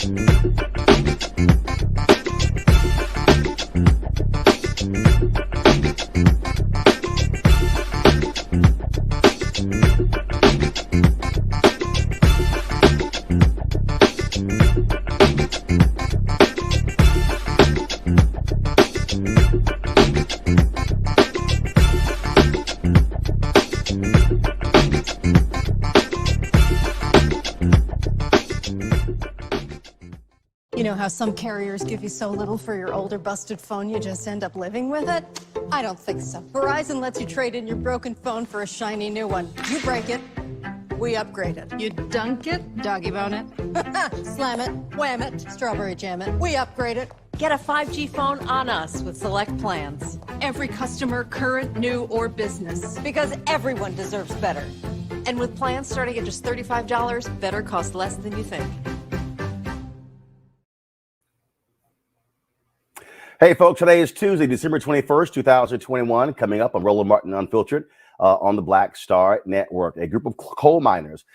You know how some carriers give you so little for your older busted phone you just end up living with it? I don't think so. Verizon lets you trade in your broken phone for a shiny new one. You break it, we upgrade it. You dunk it, doggy bone it. Slam it, wham it, strawberry jam it, we upgrade it. Get a 5G phone on us with select plans. Every customer, current, new, or business. Because everyone deserves better. And with plans starting at just $35, better costs less than you think. Hey, folks, today is Tuesday, December 21st, 2021. Coming up on Roland Martin Unfiltered on the Black Star Network. A group of coal miners,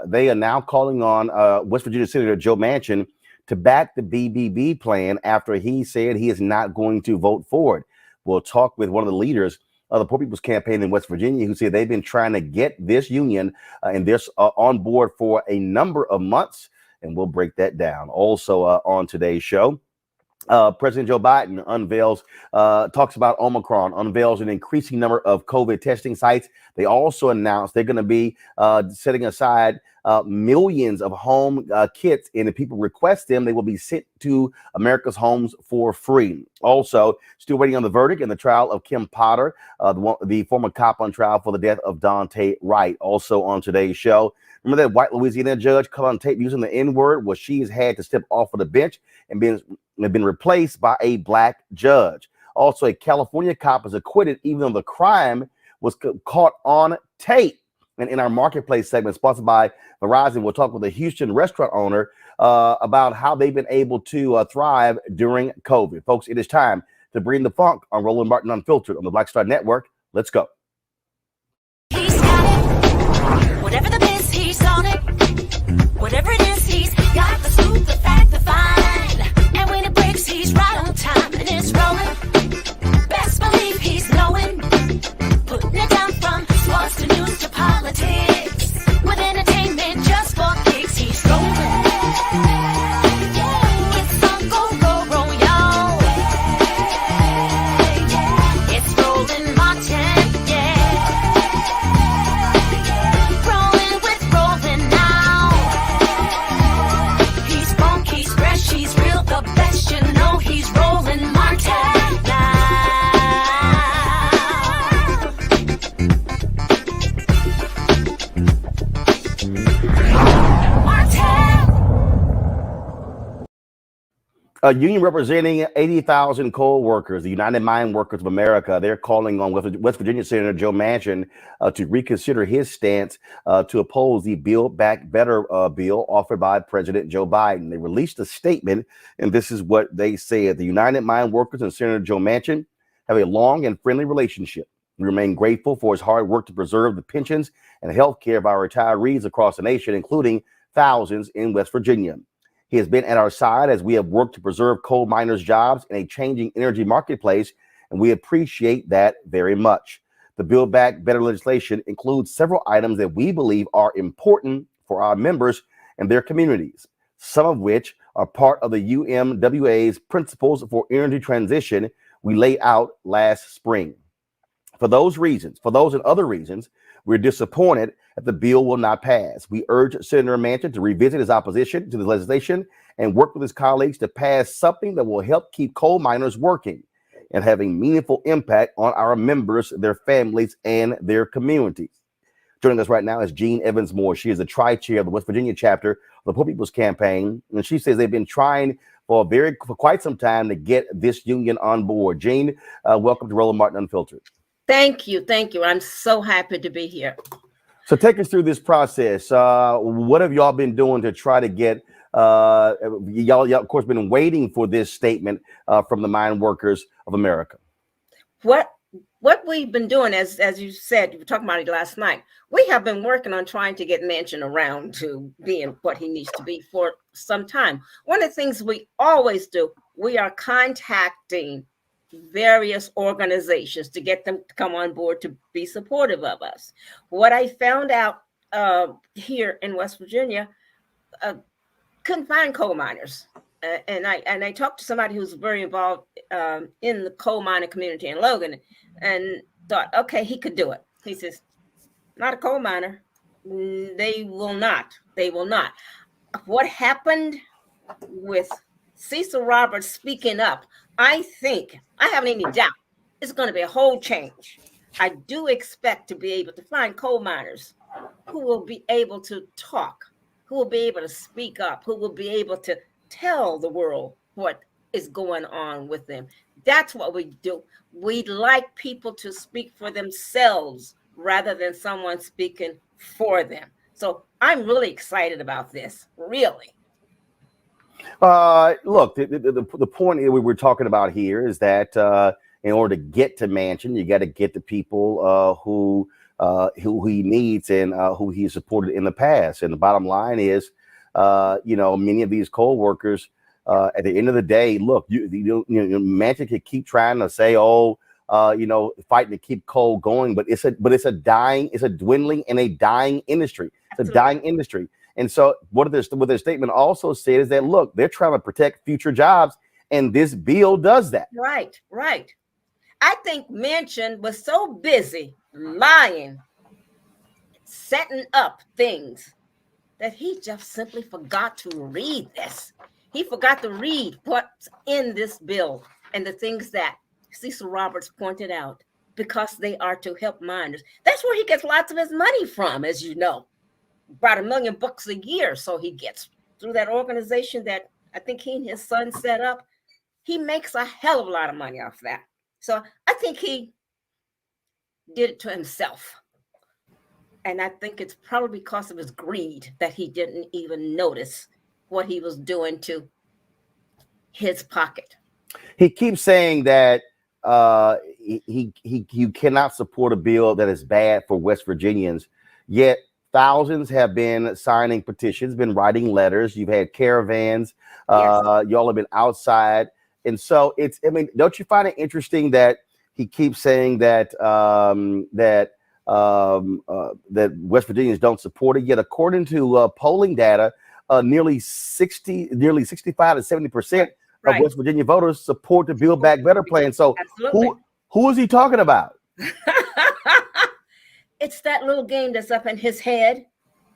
they are now calling on West Virginia Senator Joe Manchin to back the BBB plan after he said he is not going to vote for it. We'll talk with one of the leaders of the Poor People's Campaign in West Virginia who said they've been trying to get this union and this on board for a number of months, and we'll break that down. Also on today's show, President Joe Biden talks about Omicron, unveils an increasing number of COVID testing sites. They also announced they're going to be setting aside millions of home kits, and if people request them, they will be sent to America's homes for free. Also, still waiting on the verdict in the trial of Kim Potter, the former cop on trial for the death of Daunte Wright. Also on today's show, remember that white Louisiana judge caught on tape using the N-word? Well, she has had to step off of the bench and been replaced by a black judge. Also, a California cop is acquitted even though the crime was caught on tape. And in our marketplace segment sponsored by Verizon, we'll talk with a Houston restaurant owner about how they've been able to thrive during COVID. Folks, it is time to bring the funk on Roland Martin Unfiltered on the Black Star Network. Let's go. He's got it. Whatever the biz, he's on it. Whatever it is, he's got the scoop, the fact, the find. And when it breaks, he's right on time and it's rolling. Best believe he's knowing. Putting it down from sports to news to politics. With entertainment just for kicks, he's rolling. It's on go, go, roll, y'all. It's Roland Martin, yeah. Rolling with Roland now. He's funk, he's fresh, he's real, the best, you know he's Roland Martin now. A union representing 80,000 coal workers, the United Mine Workers of America, they're calling on West Virginia Senator Joe Manchin to reconsider his stance to oppose the Build Back Better bill offered by President Joe Biden. They released a statement, and this is what they said. The United Mine Workers and Senator Joe Manchin have a long and friendly relationship. We remain grateful for his hard work to preserve the pensions and health care of our retirees across the nation, including thousands in West Virginia. He has been at our side as we have worked to preserve coal miners' jobs in a changing energy marketplace, and we appreciate that very much. The Build Back Better legislation includes several items that we believe are important for our members and their communities, some of which are part of the UMWA's Principles for Energy Transition we laid out last spring. For those and other reasons, we're disappointed that the bill will not pass. We urge Senator Manchin to revisit his opposition to the legislation and work with his colleagues to pass something that will help keep coal miners working and having meaningful impact on our members, their families, and their communities. Joining us right now is Jean Evans-Moore. She is the tri-chair of the West Virginia chapter of the Poor People's Campaign, and she says they've been trying for quite some time to get this union on board. Jean, welcome to Roland Martin Unfiltered. Thank you. I'm so happy to be here. So take us through this process. What have y'all been doing to try to get, y'all of course been waiting for this statement from the Mine Workers of America? What what we've been doing, as you said, you were talking about it last night, we have been working on trying to get Manchin around to being what he needs to be for some time. One of the things we always do, we are contacting various organizations to get them to come on board to be supportive of us. What I found out here in West Virginia, couldn't find coal miners. And I talked to somebody who's very involved in the coal mining community in Logan, and thought, okay, he could do it. He says, not a coal miner. They will not. They will not. What happened with Cecil Roberts speaking up, I think, I haven't any doubt, it's going to be a whole change. I do expect to be able to find coal miners who will be able to talk, who will be able to speak up, who will be able to tell the world what is going on with them. That's what we do. We like people to speak for themselves rather than someone speaking for them. So I'm really excited about this, really. Look, the point we were talking about here is that in order to get to Manchin, you got to get the people who he needs and who he supported in the past. And the bottom line is, many of these coal workers, at the end of the day, look, Manchin could keep trying to say, fighting to keep coal going, but it's a dwindling and a dying industry. It's a dying industry. And so what their statement also said is that, look, they're trying to protect future jobs, and this bill does that. Right. I think Manchin was so busy lying, setting up things, that he just simply forgot to read this. He forgot to read what's in this bill and the things that Cecil Roberts pointed out, because they are to help miners. That's where he gets lots of his money from, as you know. About $1 million a year. So he gets through that organization that I think he and his son set up. He makes a hell of a lot of money off that. So I think he did it to himself. And I think it's probably because of his greed that he didn't even notice what he was doing to his pocket. He keeps saying that you cannot support a bill that is bad for West Virginians, yet thousands have been signing petitions, been writing letters. You've had caravans. Yes. Y'all have been outside. And so don't you find it interesting that he keeps saying that that West Virginians don't support it? Yet according to polling data, nearly 65 to 70% of West Virginia voters support the Build Back Better plan. So who is he talking about? It's that little game that's up in his head,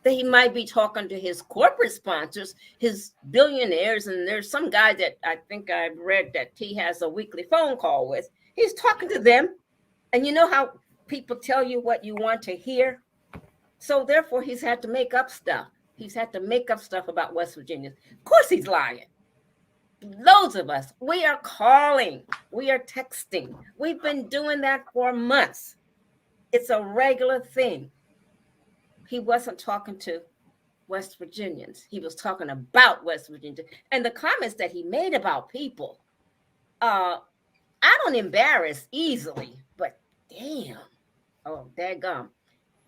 that he might be talking to his corporate sponsors, his billionaires. And there's some guy that I think I've read that he has a weekly phone call with. He's talking to them. And you know how people tell you what you want to hear? So therefore, he's had to make up stuff. He's had to make up stuff about West Virginians. Of course he's lying. Loads of us, we are calling, we are texting. We've been doing that for months. It's a regular thing. He wasn't talking to West Virginians. He was talking about West Virginia. And the comments that he made about people, I don't embarrass easily, but damn, oh, daggum.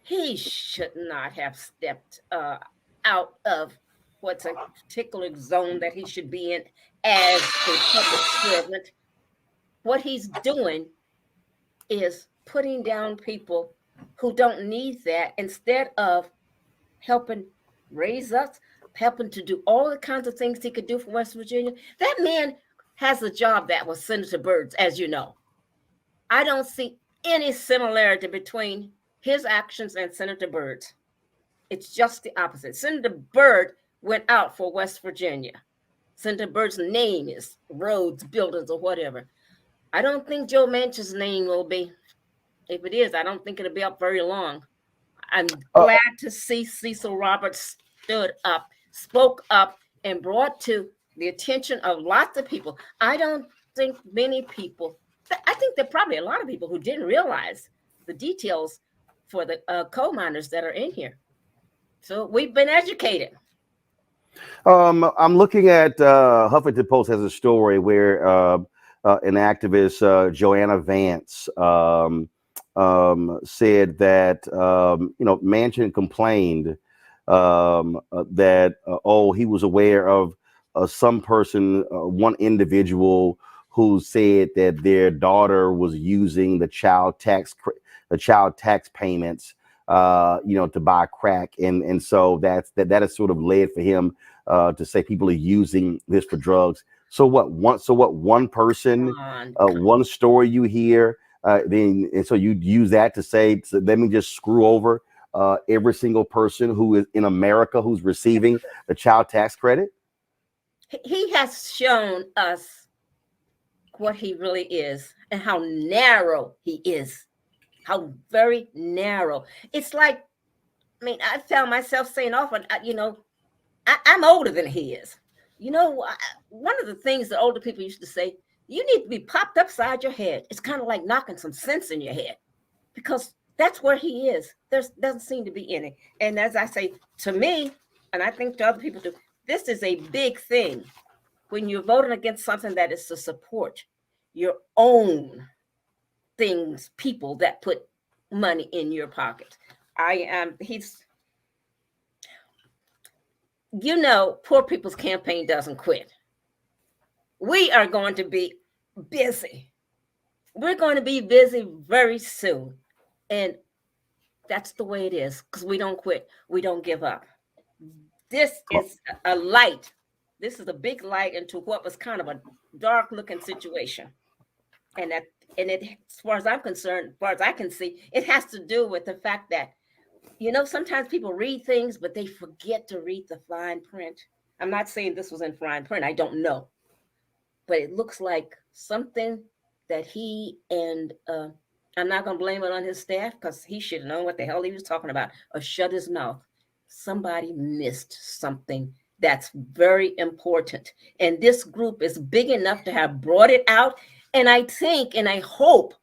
He should not have stepped out of what's a particular zone that he should be in as a public servant. What he's doing is putting down people who don't need that, instead of helping raise us, helping to do all the kinds of things he could do for West Virginia. That man has a job that was Senator Byrd's, as you know. I don't see any similarity between his actions and Senator Byrd's. It's just the opposite. Senator Byrd went out for West Virginia. Senator Byrd's name is roads, buildings, or whatever. I don't think Joe Manchin's name will be. If it is, I don't think it'll be up very long. I'm glad to see Cecil Roberts stood up, spoke up, and brought to the attention of lots of people. I don't think many people, I think there are probably a lot of people who didn't realize the details for the coal miners that are in here. So we've been educated. I'm looking at Huffington Post has a story where an activist, Joanna Vance, said that Manchin complained that he was aware of some person, one individual who said that their daughter was using the child tax payments to buy crack, and so that has sort of led for him to say people are using this for drugs. So one person, one story you hear, and so you use that to say, so let me just screw over every single person who is in America who's receiving the child tax credit. He has shown us what he really is and how narrow he is, how very narrow. It's like, I mean, I found myself saying often, I'm older than he is. One of the things that older people used to say, you need to be popped upside your head. It's kind of like knocking some sense in your head, because that's where he is. There doesn't seem to be any. And as I say, to me, and I think to other people too, this is a big thing when you're voting against something that is to support your own things, people that put money in your pocket. Poor People's Campaign doesn't quit. We are going to be busy. We're going to be busy very soon. And that's the way it is, because we don't quit. We don't give up. This is a light. This is a big light into what was kind of a dark looking situation. And as far as I'm concerned, as far as I can see, it has to do with the fact that, sometimes people read things, but they forget to read the fine print. I'm not saying this was in fine print. I don't know. But it looks like something that he and I'm not going to blame it on his staff, because he should have known what the hell he was talking about, or shut his mouth. Somebody missed something that's very important. And this group is big enough to have brought it out. And I think and I hope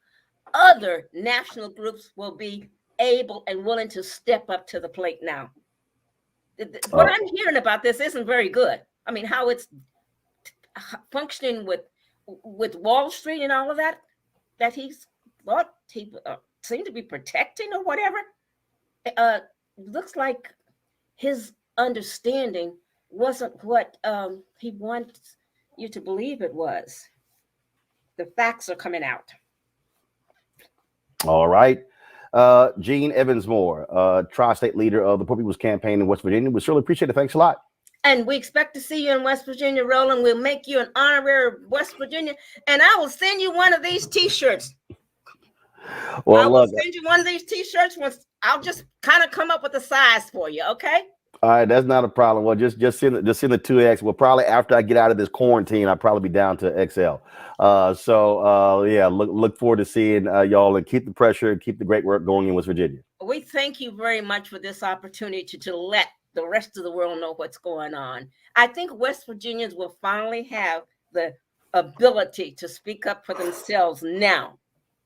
other national groups will be able and willing to step up to the plate now. What I'm hearing about this isn't very good. I mean, how it's functioning with Wall Street and all of that he's thought he seemed to be protecting or whatever. Looks like his understanding wasn't what he wants you to believe it was. The facts are coming out. All right. Gene Evans-Moore, tri-state leader of the Poor People's Campaign in West Virginia. We certainly appreciate it. Thanks a lot. And we expect to see you in West Virginia, Roland. We'll make you an honorary West Virginia, and I will send you one of these T-shirts. Well, I will send you one of these T-shirts. I'll just kind of come up with a size for you, okay? All right, that's not a problem. Well, just send the 2X. Well, probably after I get out of this quarantine, I'll probably be down to XL. Yeah, look forward to seeing y'all, and keep the pressure, keep the great work going in West Virginia. We thank you very much for this opportunity to let the rest of the world know what's going on. I think West Virginians will finally have the ability to speak up for themselves now.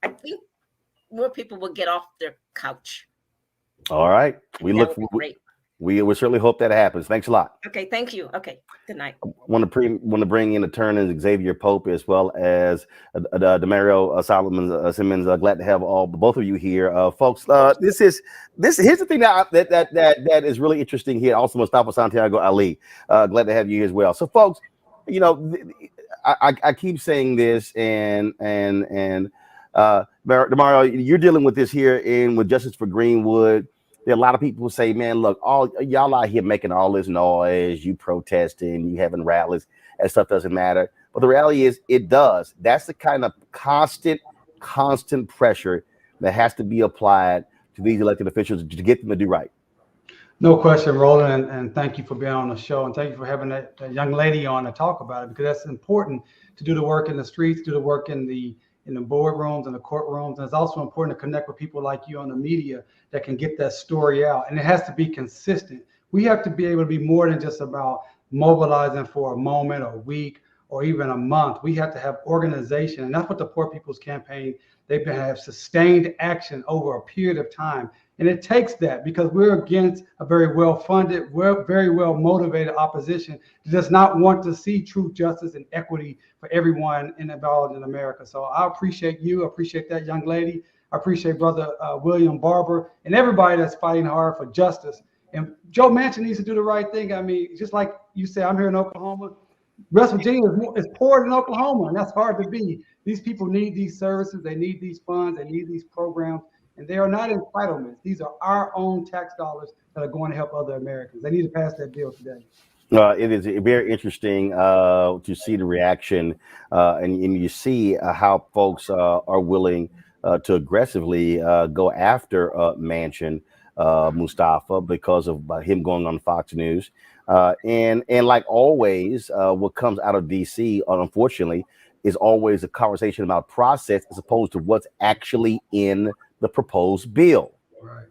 I think more people will get off their couch. All right. We certainly hope that happens. Thanks a lot. Okay, thank you. Okay, good night. I want to bring in attorney Xavier Pope, as well as Demario Simmons. Glad to have both of you here, folks. Here's the thing that is really interesting here. Also, Mustafa Santiago Ali. Glad to have you here as well. So, folks, I keep saying this, and Demario, you're dealing with this here with Justice for Greenwood. There are a lot of people who say, man, look, all y'all out here making all this noise, you protesting, you having rallies, that stuff doesn't matter. But the reality is it does. That's the kind of constant pressure that has to be applied to these elected officials to get them to do right. No question, Roland, and thank you for being on the show, and thank you for having that young lady on to talk about it, because that's important to do the work in the streets, do the work in the boardrooms and the courtrooms. And it's also important to connect with people like you on the media that can get that story out. And it has to be consistent. We have to be able to be more than just about mobilizing for a moment or a week or even a month. We have to have organization, and that's what the Poor People's Campaign, they've been have sustained action over a period of time. And it takes that, because we're against a very well-funded, very well-motivated opposition that does not want to see true justice and equity for everyone involved in America. So I appreciate you. I appreciate that young lady. I appreciate Brother William Barber and everybody that's fighting hard for justice. And Joe Manchin needs to do the right thing. I mean, just like you said, I'm here in Oklahoma. West Virginia is poorer than Oklahoma, and that's hard to be. These people need these services. They need these funds. They need these programs. And they are not entitlements. These are our own tax dollars that are going to help other Americans. They need to pass that bill today. It is very interesting to see the reaction, and you see how folks are willing to aggressively go after Manchin, Mustafa, because of him going on Fox News. And like always, what comes out of D.C., unfortunately, is always a conversation about process as opposed to what's actually in the proposed bill. Right.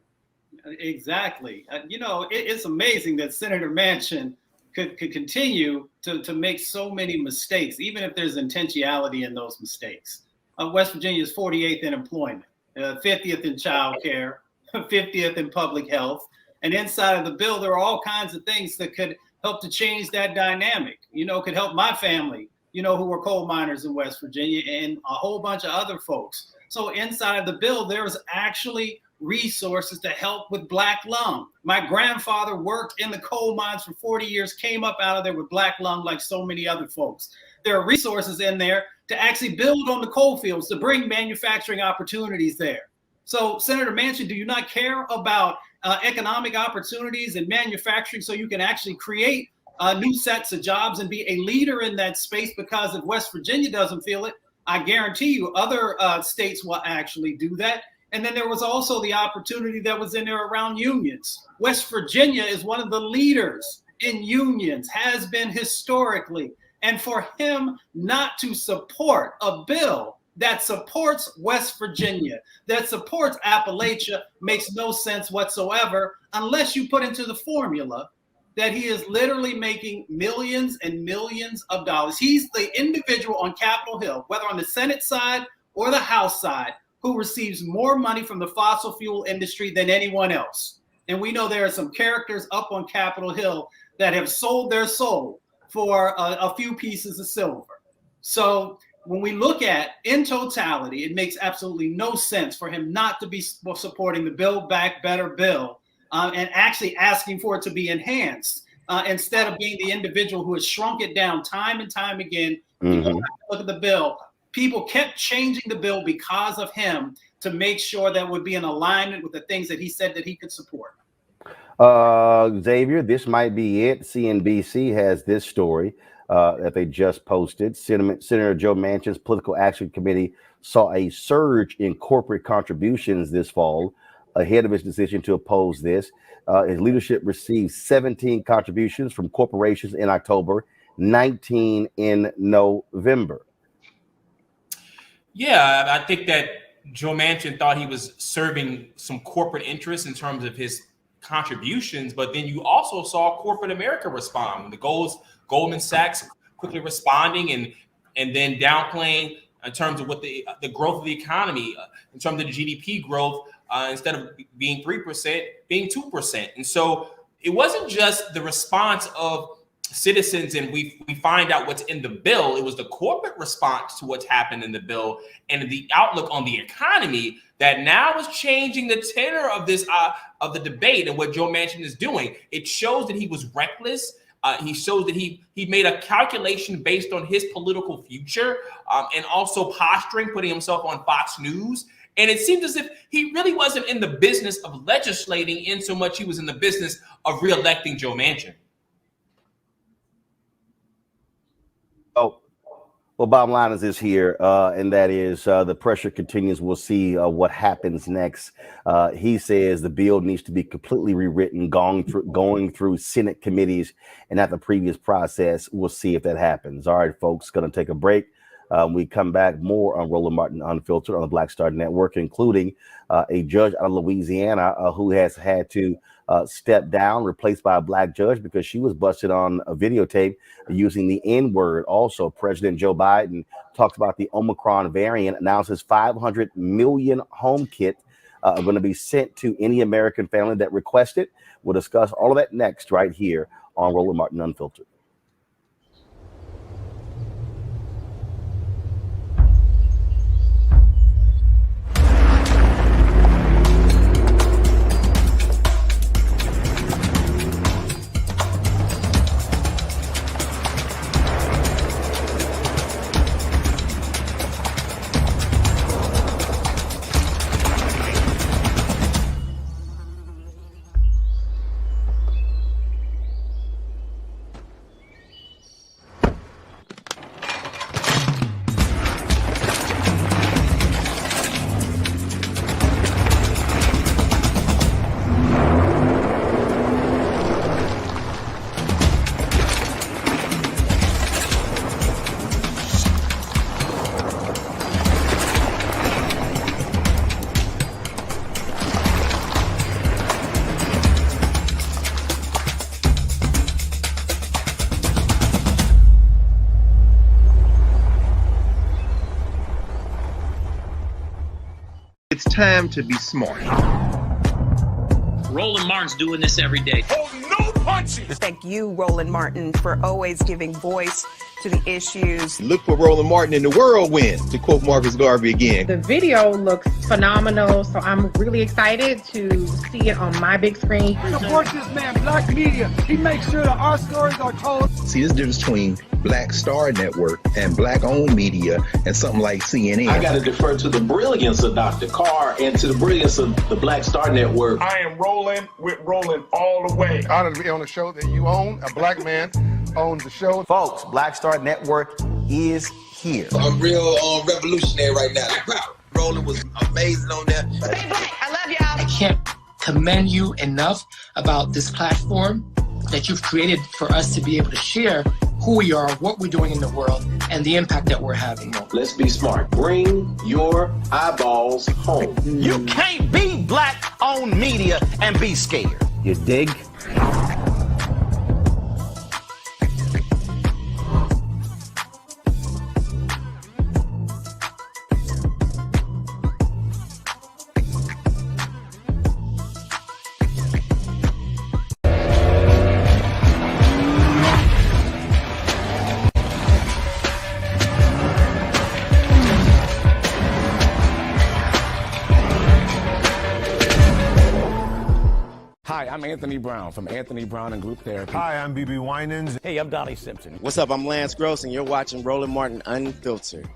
Exactly. It's amazing that Senator Manchin could continue to make so many mistakes, even if there's intentionality in those mistakes. West Virginia is 48th in employment, 50th in child care, 50th in public health. And inside of the bill, there are all kinds of things that could help to change that dynamic. Could help my family, who are coal miners in West Virginia, and a whole bunch of other folks. So inside of the bill, there's actually resources to help with black lung. My grandfather worked in the coal mines for 40 years, came up out of there with black lung like so many other folks. There are resources in there to actually build on the coal fields, to bring manufacturing opportunities there. So Senator Manchin, do you not care about economic opportunities and manufacturing so you can actually create new sets of jobs and be a leader in that space? Because if West Virginia doesn't feel it, I guarantee you other states will actually do that. And then there was also the opportunity that was in there around unions. West Virginia is one of the leaders in unions, has been historically. And for him not to support a bill that supports West Virginia, that supports Appalachia, makes no sense whatsoever, unless you put into the formula that he is literally making millions and millions of dollars. He's the individual on Capitol Hill, whether on the Senate side or the House side, who receives more money from the fossil fuel industry than anyone else. And we know there are some characters up on Capitol Hill that have sold their soul for a few pieces of silver. So when we look at in totality, it makes absolutely no sense for him not to be supporting the Build Back Better bill and actually asking for it to be enhanced instead of being the individual who has shrunk it down time and time again. Mm-hmm. Look at the bill. People kept changing the bill because of him to make sure that would be in alignment with the things that he said that he could support. Xavier, this might be it. CNBC has this story that they just posted. Senator Joe Manchin's Political Action Committee saw a surge in corporate contributions this fall ahead of his decision to oppose this. His leadership received 17 contributions from corporations in October, 19 in November. Yeah, I think that Joe Manchin thought he was serving some corporate interests in terms of his contributions, but then you also saw corporate America respond. The Goldman Sachs quickly responding and then downplaying in terms of what the growth of the economy, in terms of the GDP growth, instead of being 3%, being 2%. And so it wasn't just the response of citizens and we find out what's in the bill. It was the corporate response to what's happened in the bill and the outlook on the economy that now is changing the tenor of this of the debate and what Joe Manchin is doing. It shows that he was reckless. He shows that he made a calculation based on his political future and also posturing, putting himself on Fox News. And it seems as if he really wasn't in the business of legislating in so much he was in the business of reelecting Joe Manchin. Well, bottom line is this here, and that is the pressure continues. We'll see what happens next. He says the bill needs to be completely rewritten, going through Senate committees and at the previous process. We'll see if that happens. All right, folks, going to take a break. We come back more on Roland Martin Unfiltered on the Black Star Network, including a judge out of Louisiana who has had to step down, replaced by a black judge because she was busted on a videotape using the N-word. Also, President Joe Biden talks about the Omicron variant, announces 500 million home kit are going to be sent to any American family that request it. We'll discuss all of that next right here on Roland Martin Unfiltered. It's time to be smart. Roland Martin's doing this every day. Oh, no punching! Thank you, Roland Martin, for always giving voice to the issues. Look for Roland Martin in the whirlwind, to quote Marcus Garvey again. The video looks phenomenal, so I'm really excited to see it on my big screen. Support this man, Black Media. He makes sure that our stories are told. See, there's a difference between Black Star Network and Black-owned media and something like CNN. I got to defer to the brilliance of Dr. Carr and to the brilliance of the Black Star Network. I am rolling with Roland all the way. Honored to be on a show that you own. A black man owns the show. Folks, Black Star Network is here. I'm real revolutionary right now. Roland was amazing on there. Stay black. I love y'all. I can't commend you enough about this platform that you've created for us to be able to share who we are, what we're doing in the world, and the impact that we're having. Let's be smart. Bring your eyeballs home. You can't be Black-owned media and be scared. You dig? Hi, I'm Anthony Brown from Anthony Brown and Group Therapy. Hi, I'm BB Winans. Hey, I'm Donnie Simpson. What's up? I'm Lance Gross, and you're watching Roland Martin Unfiltered.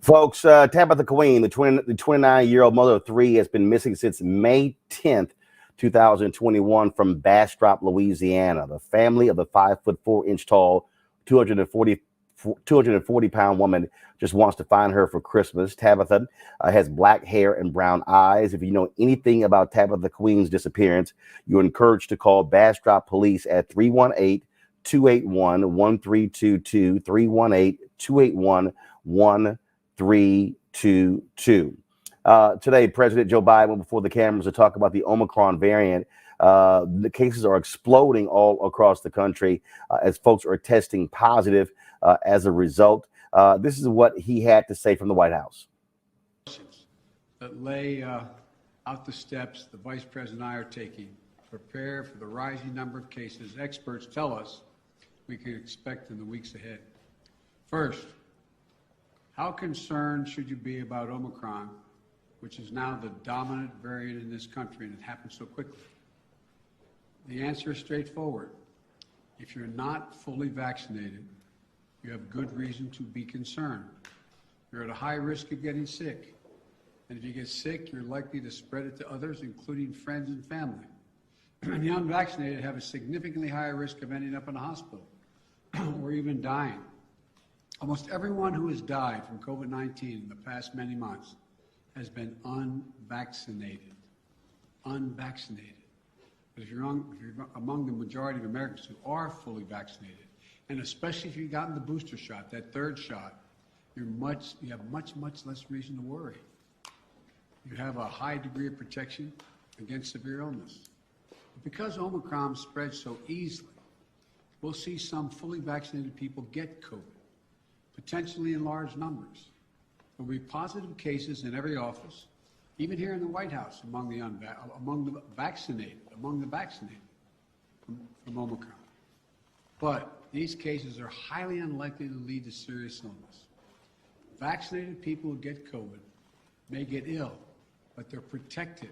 Folks, Tabitha Queen, the 29-year-old mother of three, has been missing since May 10th, 2021 from Bastrop, Louisiana. The family of the 5'4" tall, 240-pound woman just wants to find her for Christmas. Tabitha has black hair and brown eyes. If you know anything about Tabitha Queen's disappearance, you're encouraged to call Bastrop Police at 318-281-1322, 318-281-1322. Today, President Joe Biden went before the cameras to talk about the Omicron variant. The cases are exploding all across the country as folks are testing positive as a result. This is what he had to say from the White House. That lay out the steps the Vice President and I are taking to prepare for the rising number of cases experts tell us we can expect in the weeks ahead. First, how concerned should you be about Omicron, which is now the dominant variant in this country, and it happened so quickly? The answer is straightforward. If you're not fully vaccinated, you have good reason to be concerned. You're at a high risk of getting sick. And if you get sick, you're likely to spread it to others, including friends and family. And the unvaccinated have a significantly higher risk of ending up in a hospital or even dying. Almost everyone who has died from COVID-19 in the past many months has been unvaccinated. Unvaccinated. But if you're among the majority of Americans who are fully vaccinated, and especially if you've gotten the booster shot, that third shot, you have much less reason to worry. You have a high degree of protection against severe illness. Because Omicron spreads so easily, we'll see some fully vaccinated people get COVID, potentially in large numbers. There will be positive cases in every office, even here in the White House, among the vaccinated from Omicron. But these cases are highly unlikely to lead to serious illness. Vaccinated people who get COVID may get ill, but they're protected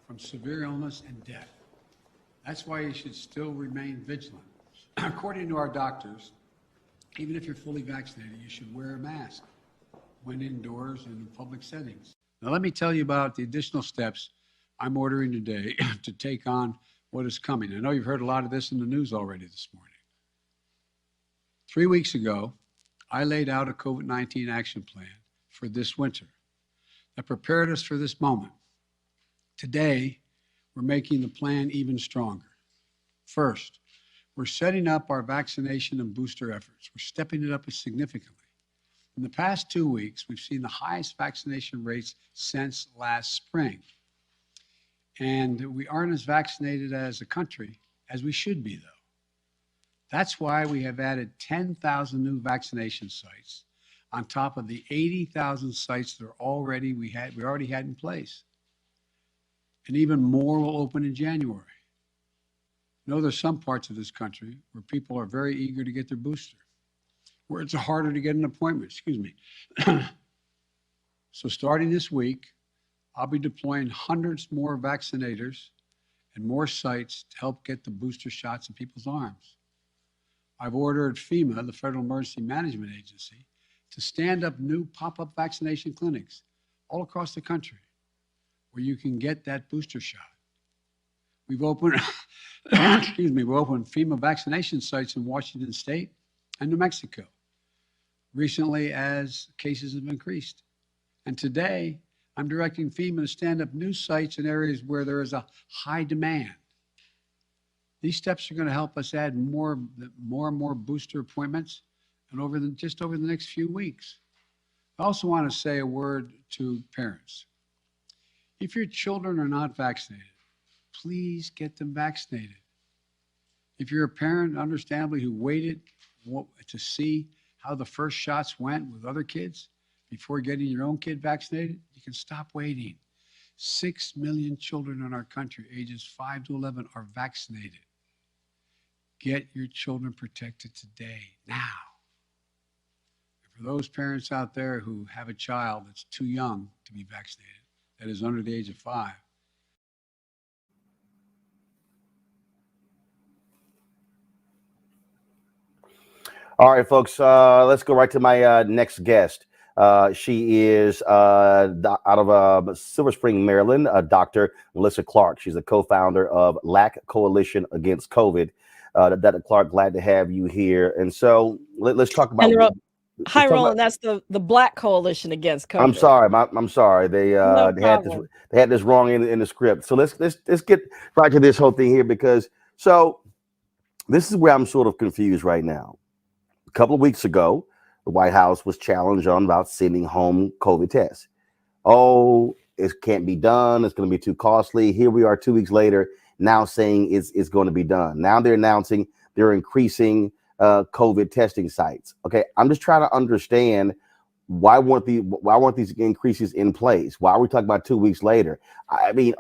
from severe illness and death. That's why you should still remain vigilant. According to our doctors, even if you're fully vaccinated, you should wear a mask when indoors and in public settings. Now, let me tell you about the additional steps I'm ordering today to take on what is coming. I know you've heard a lot of this in the news already this morning. 3 weeks ago, I laid out a COVID-19 action plan for this winter that prepared us for this moment. Today, we're making the plan even stronger. First, we're setting up our vaccination and booster efforts. We're stepping it up significantly. In the past 2 weeks, we've seen the highest vaccination rates since last spring. And we aren't as vaccinated as a country as we should be, though. That's why we have added 10,000 new vaccination sites on top of the 80,000 sites that we already had in place. And even more will open in January. I know there's some parts of this country where people are very eager to get their booster, where it's harder to get an appointment, So starting this week, I'll be deploying hundreds more vaccinators and more sites to help get the booster shots in people's arms. I've ordered FEMA, the Federal Emergency Management Agency, to stand up new pop-up vaccination clinics all across the country where you can get that booster shot. We've opened, we've opened FEMA vaccination sites in Washington State and New Mexico recently as cases have increased. And today, I'm directing FEMA to stand up new sites in areas where there is a high demand. These steps are going to help us add more and more booster appointments and just over the next few weeks. I also want to say a word to parents. If your children are not vaccinated, please get them vaccinated. If you're a parent, understandably, who waited to see how the first shots went with other kids before getting your own kid vaccinated, you can stop waiting. 6 million children in our country, ages 5 to 11, are vaccinated. Get your children protected today, now. And for those parents out there who have a child that's too young to be vaccinated, that is under the age of 5, all right, folks, let's go right to my next guest. She is out of Silver Spring, Maryland, Dr. Melissa Clark. She's a co-founder of LAC Coalition Against COVID. Dr. Clark, glad to have you here. And so let's talk about. Hi, Roland. That's the Black Coalition Against COVID. I'm sorry. I'm sorry. They had this wrong in the script. So let's get right to this whole thing here, because this is where I'm sort of confused right now. A couple of weeks ago, the White House was challenged on about sending home COVID tests. Oh, it can't be done. It's going to be too costly. Here we are 2 weeks later, now saying it's going to be done. Now they're announcing they're increasing COVID testing sites. Okay, I'm just trying to understand why weren't these increases in place? Why are we talking about 2 weeks later? I mean,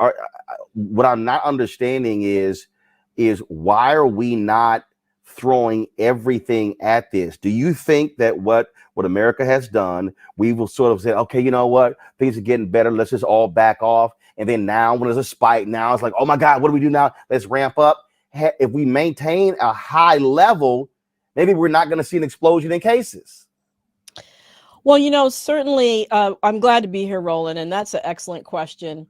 what I'm not understanding is why are we not throwing everything at this? Do you think that what America has done, we will sort of say, okay, you know what, things are getting better, let's just all back off, and then now when there's a spike, now it's like, oh my God, what do we do now? Let's ramp up. If we maintain a high level, maybe we're not going to see an explosion in cases. Well, you know, certainly, I'm glad to be here, Roland, and that's an excellent question.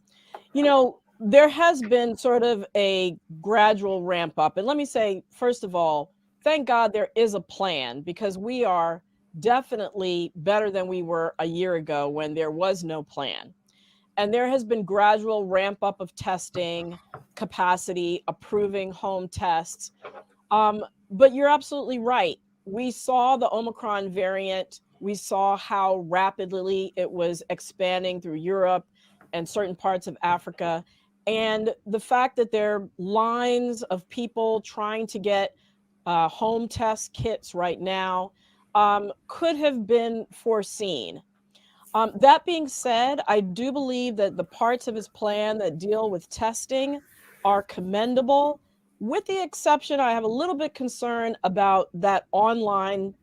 You know, there has been sort of a gradual ramp up. And let me say, first of all, thank God there is a plan, because we are definitely better than we were a year ago when there was no plan. And there has been gradual ramp up of testing capacity, approving home tests. But you're absolutely right. We saw the Omicron variant. We saw how rapidly it was expanding through Europe and certain parts of Africa. And the fact that there are lines of people trying to get home test kits right now could have been foreseen. That being said, I do believe that the parts of his plan that deal with testing are commendable, with the exception, I have a little bit concern about that online,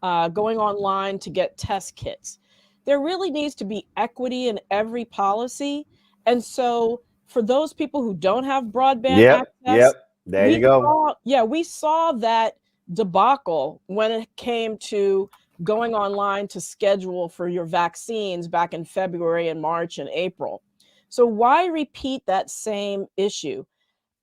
going online to get test kits. There really needs to be equity in every policy. And so for those people who don't have broadband access, there you go. we saw that debacle when it came to going online to schedule for your vaccines back in February and March and April. So why repeat that same issue?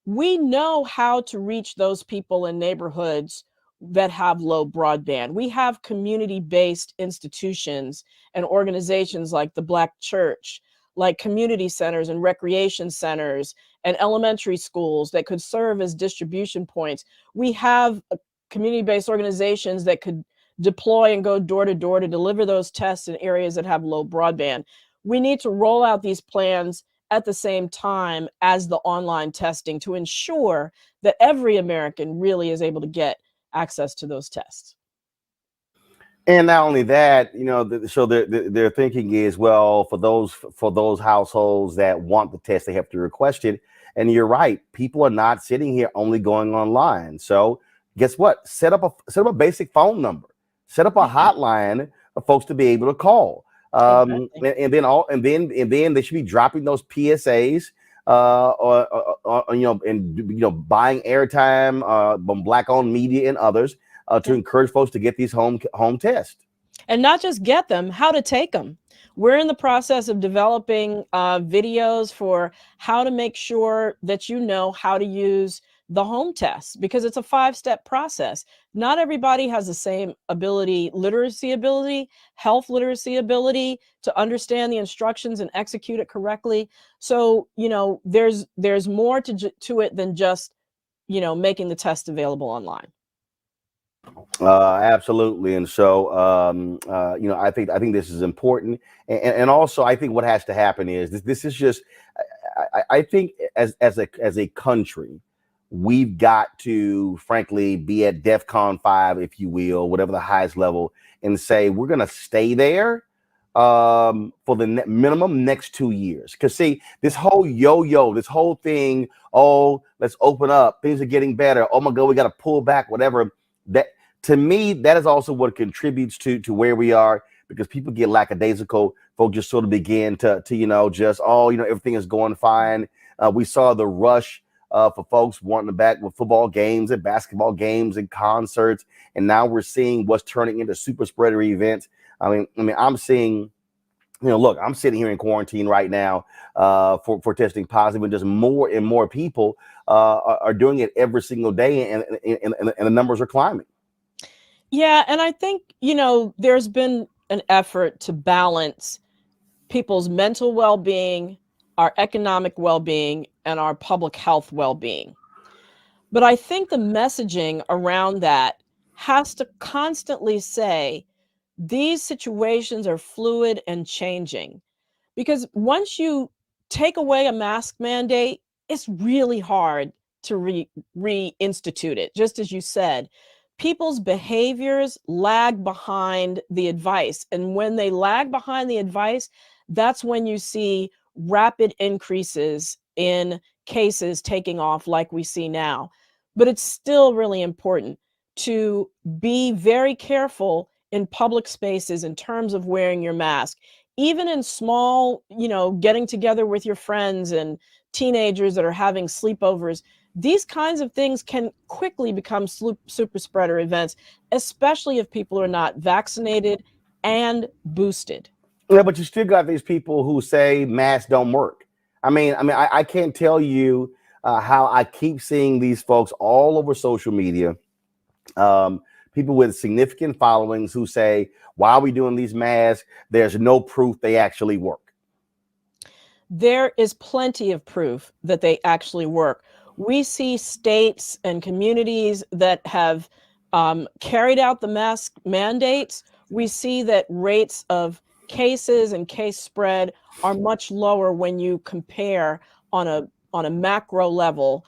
We know how to reach those people in neighborhoods that have low broadband. We have community-based institutions and organizations like the Black Church, like community centers and recreation centers and elementary schools that could serve as distribution points. We have community-based organizations that could deploy and go door to door to deliver those tests in areas that have low broadband. We need to roll out these plans at the same time as the online testing to ensure that every American really is able to get access to those tests. And not only that, you know, so their thinking is, well, for those households that want the test, they have to request it. And you're right, people are not sitting here only going online. So guess what? Set up a basic phone number, set up a hotline for folks to be able to call. And then they should be dropping those PSAs or buying airtime on Black-owned media and others to encourage folks to get these home tests. And not just get them, how to take them. We're in the process of developing videos for how to make sure that you know how to use the home test, because it's a 5-step process. Not everybody has the same literacy ability, health literacy ability to understand the instructions and execute it correctly. So, you know, there's more to it than just, you know, making the test available online. Absolutely. And so, you know, I think this is important. And also, I think what has to happen is this is just, I think as a country, we've got to, frankly, be at DEFCON 5, if you will, whatever the highest level, and say we're going to stay there for the minimum next 2 years. Because see, this whole yo-yo, this whole thing, oh, let's open up, things are getting better, oh my God, we got to pull back, whatever. That, to me, that is also what contributes to where we are, because people get lackadaisical. Folks just sort of begin to you know, just, oh, you know, everything is going fine. We saw the rush for folks wanting back with football games and basketball games and concerts, and now we're seeing what's turning into super spreader events. I mean, I'm seeing, you know, look, I'm sitting here in quarantine right now for testing positive, and just more and more people are doing it every single day, and the numbers are climbing. Yeah, and I think, you know, there's been an effort to balance people's mental well-being, our economic well-being, and our public health well-being. But I think the messaging around that has to constantly say these situations are fluid and changing, because once you take away a mask mandate, it's really hard to reinstitute it. Just as you said, people's behaviors lag behind the advice. And when they lag behind the advice, that's when you see rapid increases in cases taking off like we see now. But it's still really important to be very careful in public spaces in terms of wearing your mask, even in small, you know, getting together with your friends and teenagers that are having sleepovers. These kinds of things can quickly become super spreader events, especially if people are not vaccinated and boosted. Yeah, but you still got these people who say masks don't work. I can't tell you how I keep seeing these folks all over social media. People with significant followings who say, why are we doing these masks? There's no proof they actually work. There is plenty of proof that they actually work. We see states and communities that have carried out the mask mandates. We see that rates of cases and case spread are much lower when you compare on a macro level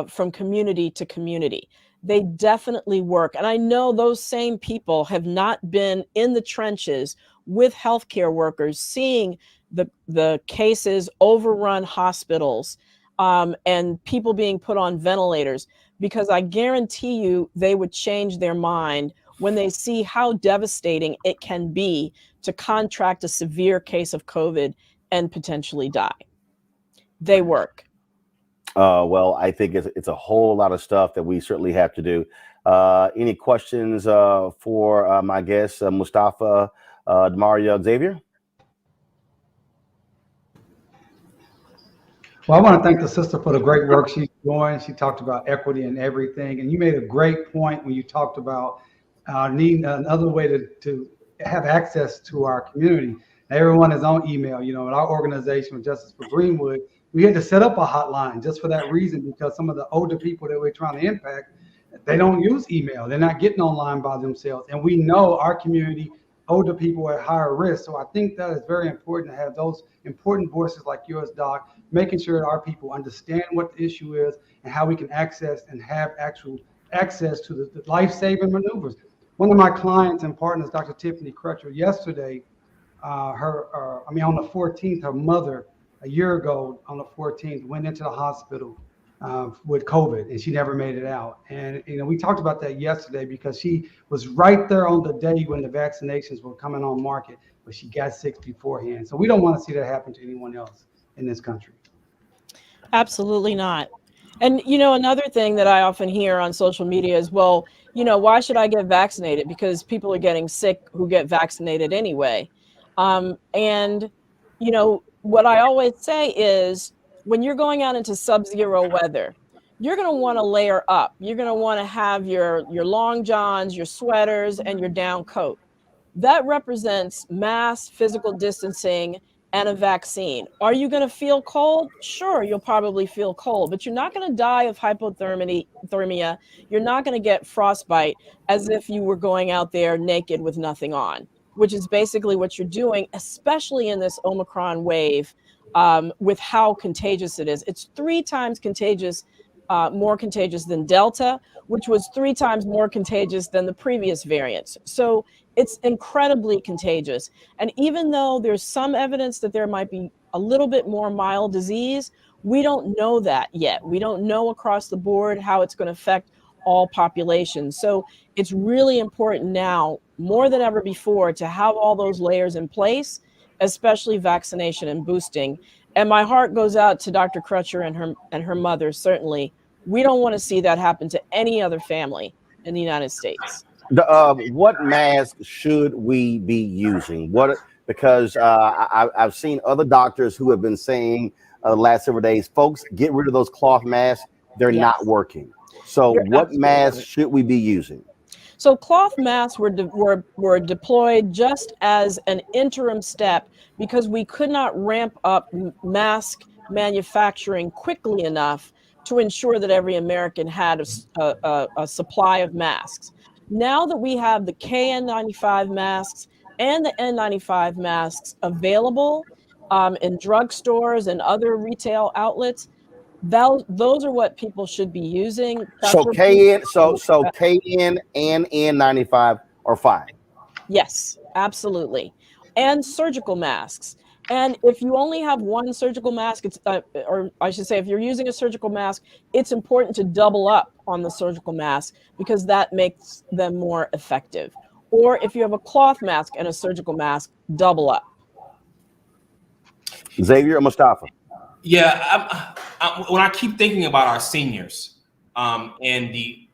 from community to community. They definitely work. And I know those same people have not been in the trenches with healthcare workers, seeing the cases overrun hospitals and people being put on ventilators, because I guarantee you they would change their mind when they see how devastating it can be to contract a severe case of COVID and potentially die. They work. Well, I think it's a whole lot of stuff that we certainly have to do. Any questions for my guest, Mustafa Demaria Xavier? Well, I want to thank the sister for the great work she's doing. She talked about equity and everything. And you made a great point when you talked about needing another way to have access to our community. Everyone is on email. You know, in our organization, Justice for Greenwood, we had to set up a hotline just for that reason, because some of the older people that we're trying to impact, they don't use email. They're not getting online by themselves. And we know our community, older people are at higher risk. So I think that is very important to have those important voices like yours, Doc, making sure that our people understand what the issue is and how we can access and have actual access to the life-saving maneuvers. One of my clients and partners, Dr. Tiffany Crutcher, yesterday, on the 14th, her mother, a year ago on the 14th, went into the hospital with COVID, and she never made it out. And we talked about that yesterday because she was right there on the day when the vaccinations were coming on market, but she got sick beforehand. So we don't want to see that happen to anyone else in this country. Absolutely not. And another thing that I often hear on social media is, well, why should I get vaccinated? Because people are getting sick who get vaccinated anyway. What I always say is, when you're going out into sub-zero weather, you're going to want to layer up. You're going to want to have your long johns, your sweaters, and your down coat. That represents mass physical distancing and a vaccine. Are you going to feel cold? Sure, you'll probably feel cold, but you're not going to die of hypothermia. You're not going to get frostbite as if you were going out there naked with nothing on, which is basically what you're doing, especially in this Omicron wave, with how contagious it is. It's 3 times more contagious than Delta, which was 3 times more contagious than the previous variants. So it's incredibly contagious. And even though there's some evidence that there might be a little bit more mild disease, we don't know that yet. We don't know across the board how it's going to affect all populations. So it's really important now, more than ever before, to have all those layers in place, especially vaccination and boosting. And my heart goes out to Dr. Crutcher and her mother, certainly. We don't want to see that happen to any other family in the United States. What mask should we be using? Because I've seen other doctors who have been saying the last several days, folks, get rid of those cloth masks. They're not working. So what masks should we be using? So cloth masks were deployed just as an interim step because we could not ramp up mask manufacturing quickly enough to ensure that every American had a supply of masks. Now that we have the KN95 masks and the N95 masks available in drugstores and other retail outlets, those are what people should be using. So KN and N95 are fine. Yes, absolutely. And surgical masks. And if you only have one surgical mask, or I should say, if you're using a surgical mask, it's important to double up on the surgical mask because that makes them more effective. Or if you have a cloth mask and a surgical mask, double up. Xavier or Mustafa? Yeah, when I keep thinking about our seniors and the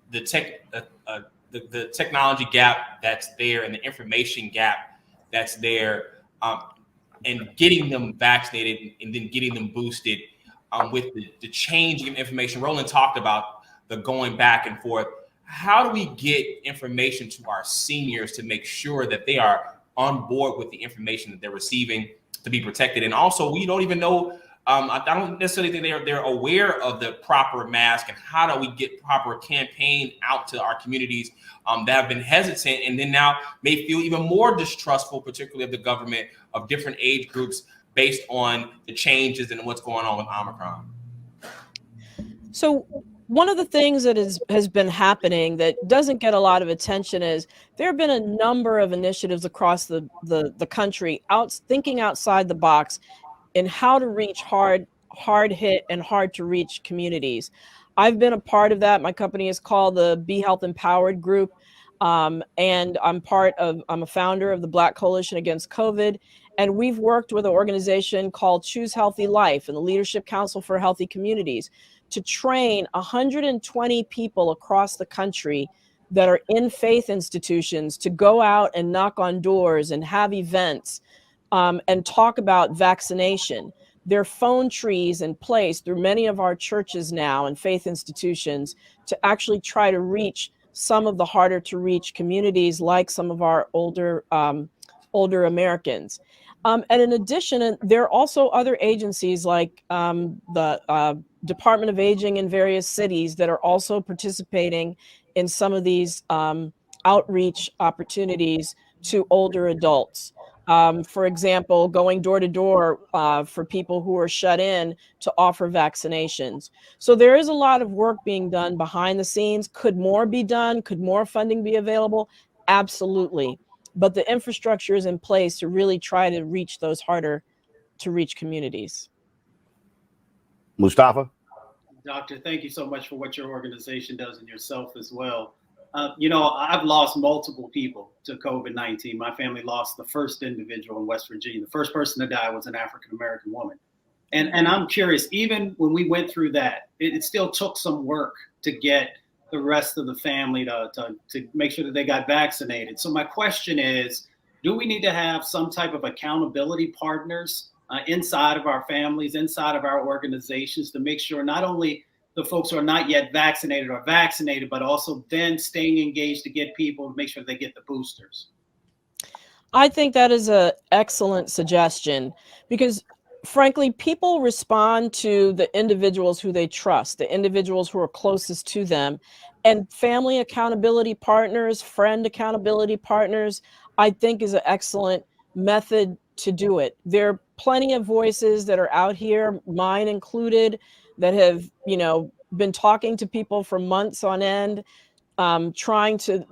technology gap that's there and the information gap that's there, and getting them vaccinated and then getting them boosted with the changing of information. Roland talked about the going back and forth. How do we get information to our seniors to make sure that they are on board with the information that they're receiving to be protected? And also, we don't even know, I don't necessarily think they're aware of the proper mask, and how do we get proper campaign out to our communities that have been hesitant and then now may feel even more distrustful, particularly of the government, of different age groups, based on the changes and what's going on with Omicron. So one of the things that has been happening that doesn't get a lot of attention is there have been a number of initiatives across the country thinking outside the box in how to reach hard hit and hard to reach communities. I've been a part of that. My company is called the Be Health Empowered Group. And I'm a founder of the Black Coalition Against COVID. And we've worked with an organization called Choose Healthy Life and the Leadership Council for Healthy Communities to train 120 people across the country that are in faith institutions to go out and knock on doors and have events and talk about vaccination. There are phone trees in place through many of our churches now and faith institutions to actually try to reach some of the harder to reach communities, like some of our older Americans. And in addition, there are also other agencies like the Department of Aging in various cities that are also participating in some of these outreach opportunities to older adults. For example, going door to door for people who are shut in to offer vaccinations. So there is a lot of work being done behind the scenes. Could more be done? Could more funding be available? Absolutely. But the infrastructure is in place to really try to reach those harder to reach communities. Mustafa? Doctor, thank you so much for what your organization does and yourself as well. I've lost multiple people to COVID-19. My family lost the first individual in West Virginia. The first person to die was an African-American woman. And I'm curious, even when we went through that, it still took some work to get the rest of the family to make sure that they got vaccinated. So my question is, do we need to have some type of accountability partners inside of our families, inside of our organizations, to make sure not only the folks who are not yet vaccinated are vaccinated, but also then staying engaged to get people to make sure they get the boosters? I think that is an excellent suggestion because, frankly, people respond to the individuals who they trust, the individuals who are closest to them, and family accountability partners, friend accountability partners, I think is an excellent method to do it. There are plenty of voices that are out here, mine included, that have, been talking to people for months on end, trying to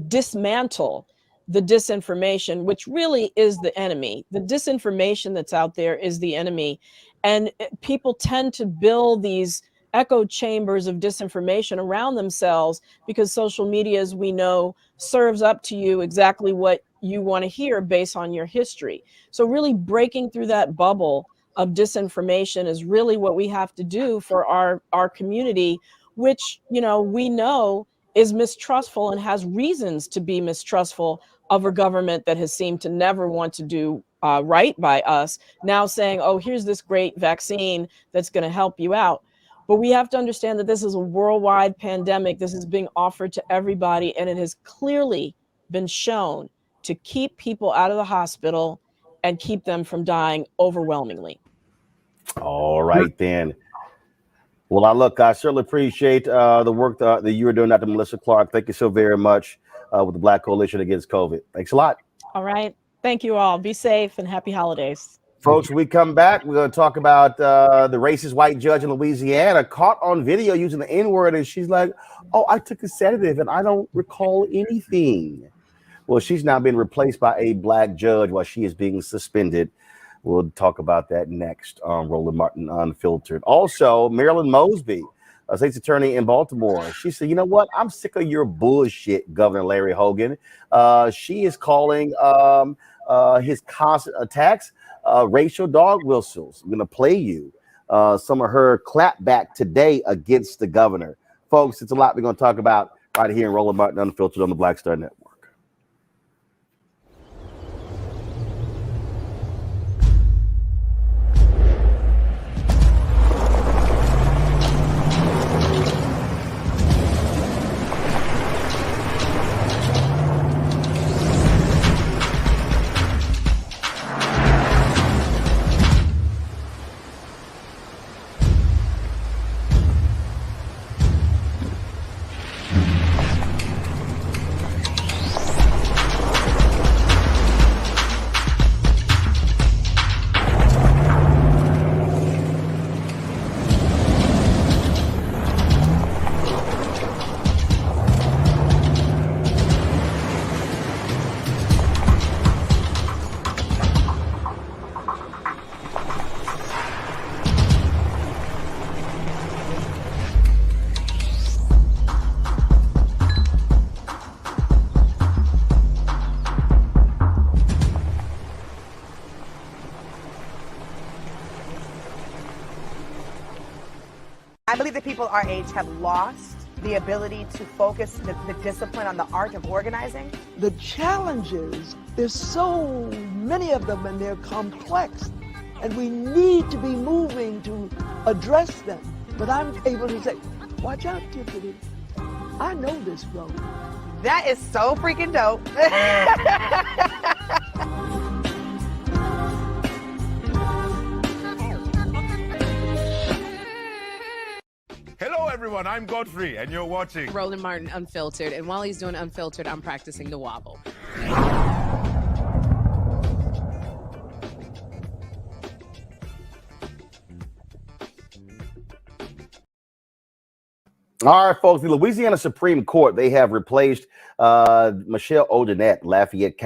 dismantle the disinformation, which really is the enemy. The disinformation that's out there is the enemy. And people tend to build these echo chambers of disinformation around themselves because social media, as we know, serves up to you exactly what you want to hear based on your history. So really breaking through that bubble of disinformation is really what we have to do for our community, which, we know is mistrustful and has reasons to be mistrustful of a government that has seemed to never want to do right by us, now saying, oh, here's this great vaccine that's going to help you out. But we have to understand that this is a worldwide pandemic. This is being offered to everybody, and it has clearly been shown to keep people out of the hospital and keep them from dying overwhelmingly. All right, then. Well, I certainly appreciate the work that you are doing, Dr. Melissa Clark. Thank you so very much with the Black Coalition Against COVID. Thanks a lot. All right. Thank you all. Be safe and happy holidays. Folks, when we come back, we're going to talk about the racist white judge in Louisiana caught on video using the N-word, and she's like, oh, I took a sedative and I don't recall anything. Well, she's now been replaced by a black judge while she is being suspended. We'll talk about that next on Roland Martin Unfiltered. Also, Marilyn Mosby, a state's attorney in Baltimore, she said, you know what? I'm sick of your bullshit, Governor Larry Hogan. She is calling his constant attacks racial dog whistles. I'm going to play you some of her clapback today against the governor. Folks, it's a lot we're going to talk about right here in Roland Martin Unfiltered on the Black Star Network. I believe that people our age have lost the ability to focus the discipline on the art of organizing. The challenges, there's so many of them and they're complex, and we need to be moving to address them. But I'm able to say, watch out, Tiffany. I know this road. That is so freaking dope. Hello, everyone. I'm Godfrey, and you're watching Roland Martin Unfiltered. And while he's doing Unfiltered, I'm practicing the wobble. All right, folks, the Louisiana Supreme Court, they have replaced Michelle Odinette, Lafayette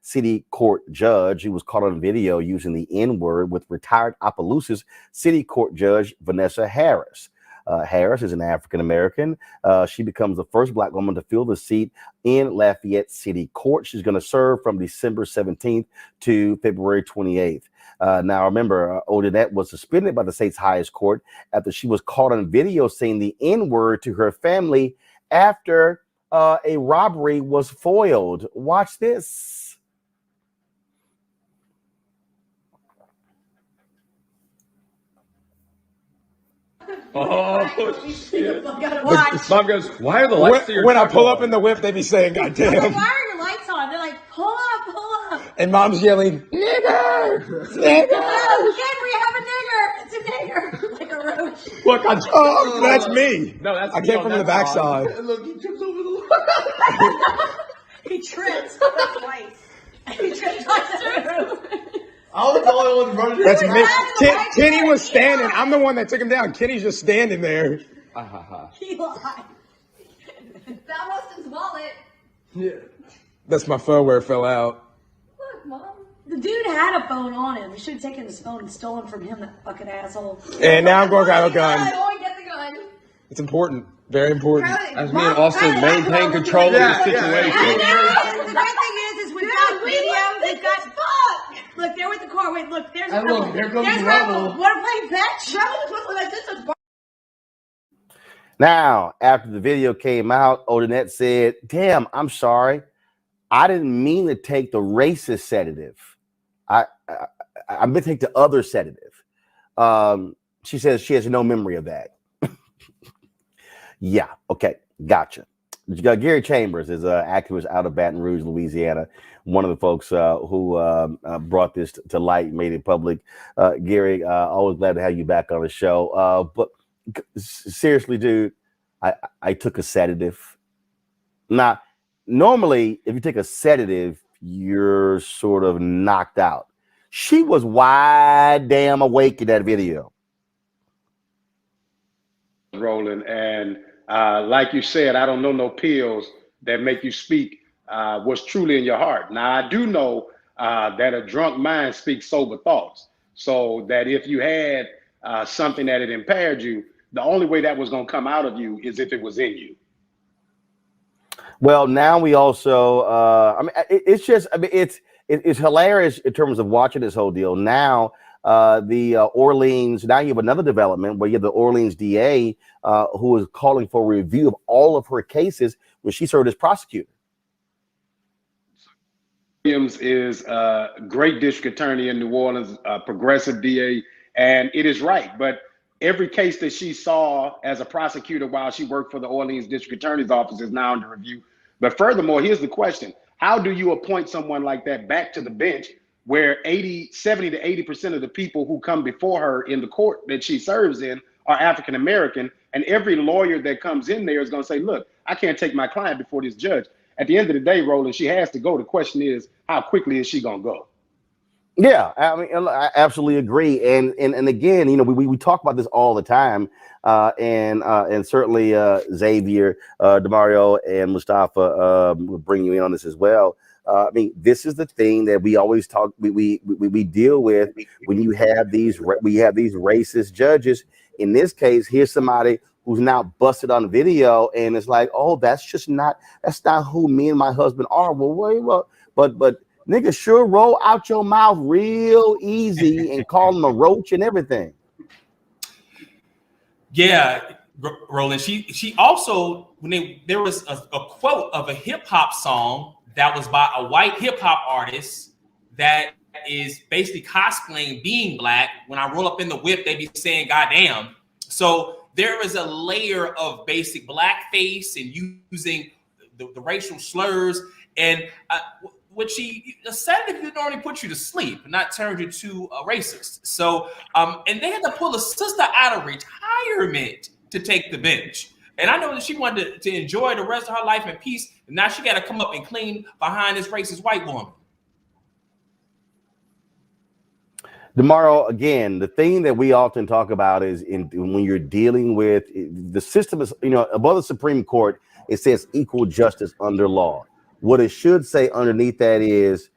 City Court judge, who was caught on video using the N-word, with retired Opelousas City Court Judge Vanessa Harris. Harris is an African-American. She becomes the first Black woman to fill the seat in Lafayette City Court. She's going to serve from December 17th to February 28th. Now, remember, Odinette was suspended by the state's highest court after she was caught on video saying the N-word to her family after a robbery was foiled. Watch this. Oh, shit. Mom goes, why are the lights to your When I truck pull on? up in the whip, they be saying, God damn. Like, why are your lights on? They're like, pull up, pull up. And mom's yelling, nigger! Nigger! Kid, we have a nigger. It's a nigger. Like a roach. Look, oh, that's me. No, that's I came from the backside. Look, he trips over the He trips twice. He trips twice. I was the only one running. That's me. Kenny was standing. I'm the one that took him down. Kenny's just standing there. He lied. That was his wallet. Yeah. That's my phone where it fell out. Look, Mom. The dude had a phone on him. We should have taken his phone and stolen from him, that fucking asshole. And now I'm going to have a gun. Go and get the gun. It's important. Very important. As me and Austin maintain control of the situation. I know. The great thing is we've got video. We've got look, they're with the car. Wait, look, there's And look, here comes there's Rebel. Want to play fetch? Rebel like this is Now, after the video came out, Odinette said, damn, I'm sorry. I didn't mean to take the racist sedative. I meant to take the other sedative. She says she has no memory of that. Yeah, okay, gotcha. Gary Chambers is an activist out of Baton Rouge, Louisiana. One of the folks who brought this to light, made it public. Gary, always glad to have you back on the show. But seriously, dude, I took a sedative. Now, normally, if you take a sedative, you're sort of knocked out. She was wide damn awake in that video. Roland, and like you said, I don't know no pills that make you speak what's truly in your heart. Now, I do know that a drunk mind speaks sober thoughts. So that if you had something that had impaired you, the only way that was going to come out of you is if it was in you. Well, now we also, it's just, I mean, it's hilarious in terms of watching this whole deal. Now, the Orleans. Now you have another development where you have the Orleans DA who is calling for a review of all of her cases when she served as prosecutor. Williams is a great district attorney in New Orleans, a progressive DA, and it is right. But every case that she saw as a prosecutor while she worked for the Orleans District Attorney's Office is now under review. But furthermore, here's the question. How do you appoint someone like that back to the bench where 70 to 80% of the people who come before her in the court that she serves in are African-American, and every lawyer that comes in there is going to say, look, I can't take my client before this judge. At the end of the day, Roland, she has to go. The question is, how quickly is she going to go? Yeah, I mean, I absolutely agree. And again, you know, we talk about this all the time. And certainly Xavier, Demario, and Mustafa will bring you in on this as well. I mean, this is the thing that we always talk, we deal with when you have these racist judges. In this case, here's somebody who's now busted on video, and it's like, oh, that's not who me and my husband are. Well, wait, well, but nigga, sure roll out your mouth real easy and call him a roach and everything. Yeah, Roland. She also, there was a quote of a hip hop song that was by a white hip hop artist that is basically cosplaying being black. When I roll up in the whip, they be saying "goddamn." So there is a layer of basic blackface and using the racial slurs, and what she said, if you normally put you to sleep, not turn you to a racist. So, and they had to pull a sister out of retirement to take the bench. And I know that she wanted to enjoy the rest of her life in peace, and now she got to come up and clean behind this racist white woman. Demario, again, the thing that we often talk about is when you're dealing with the system is, you know, above the Supreme Court, it says equal justice under law. What it should say underneath that is,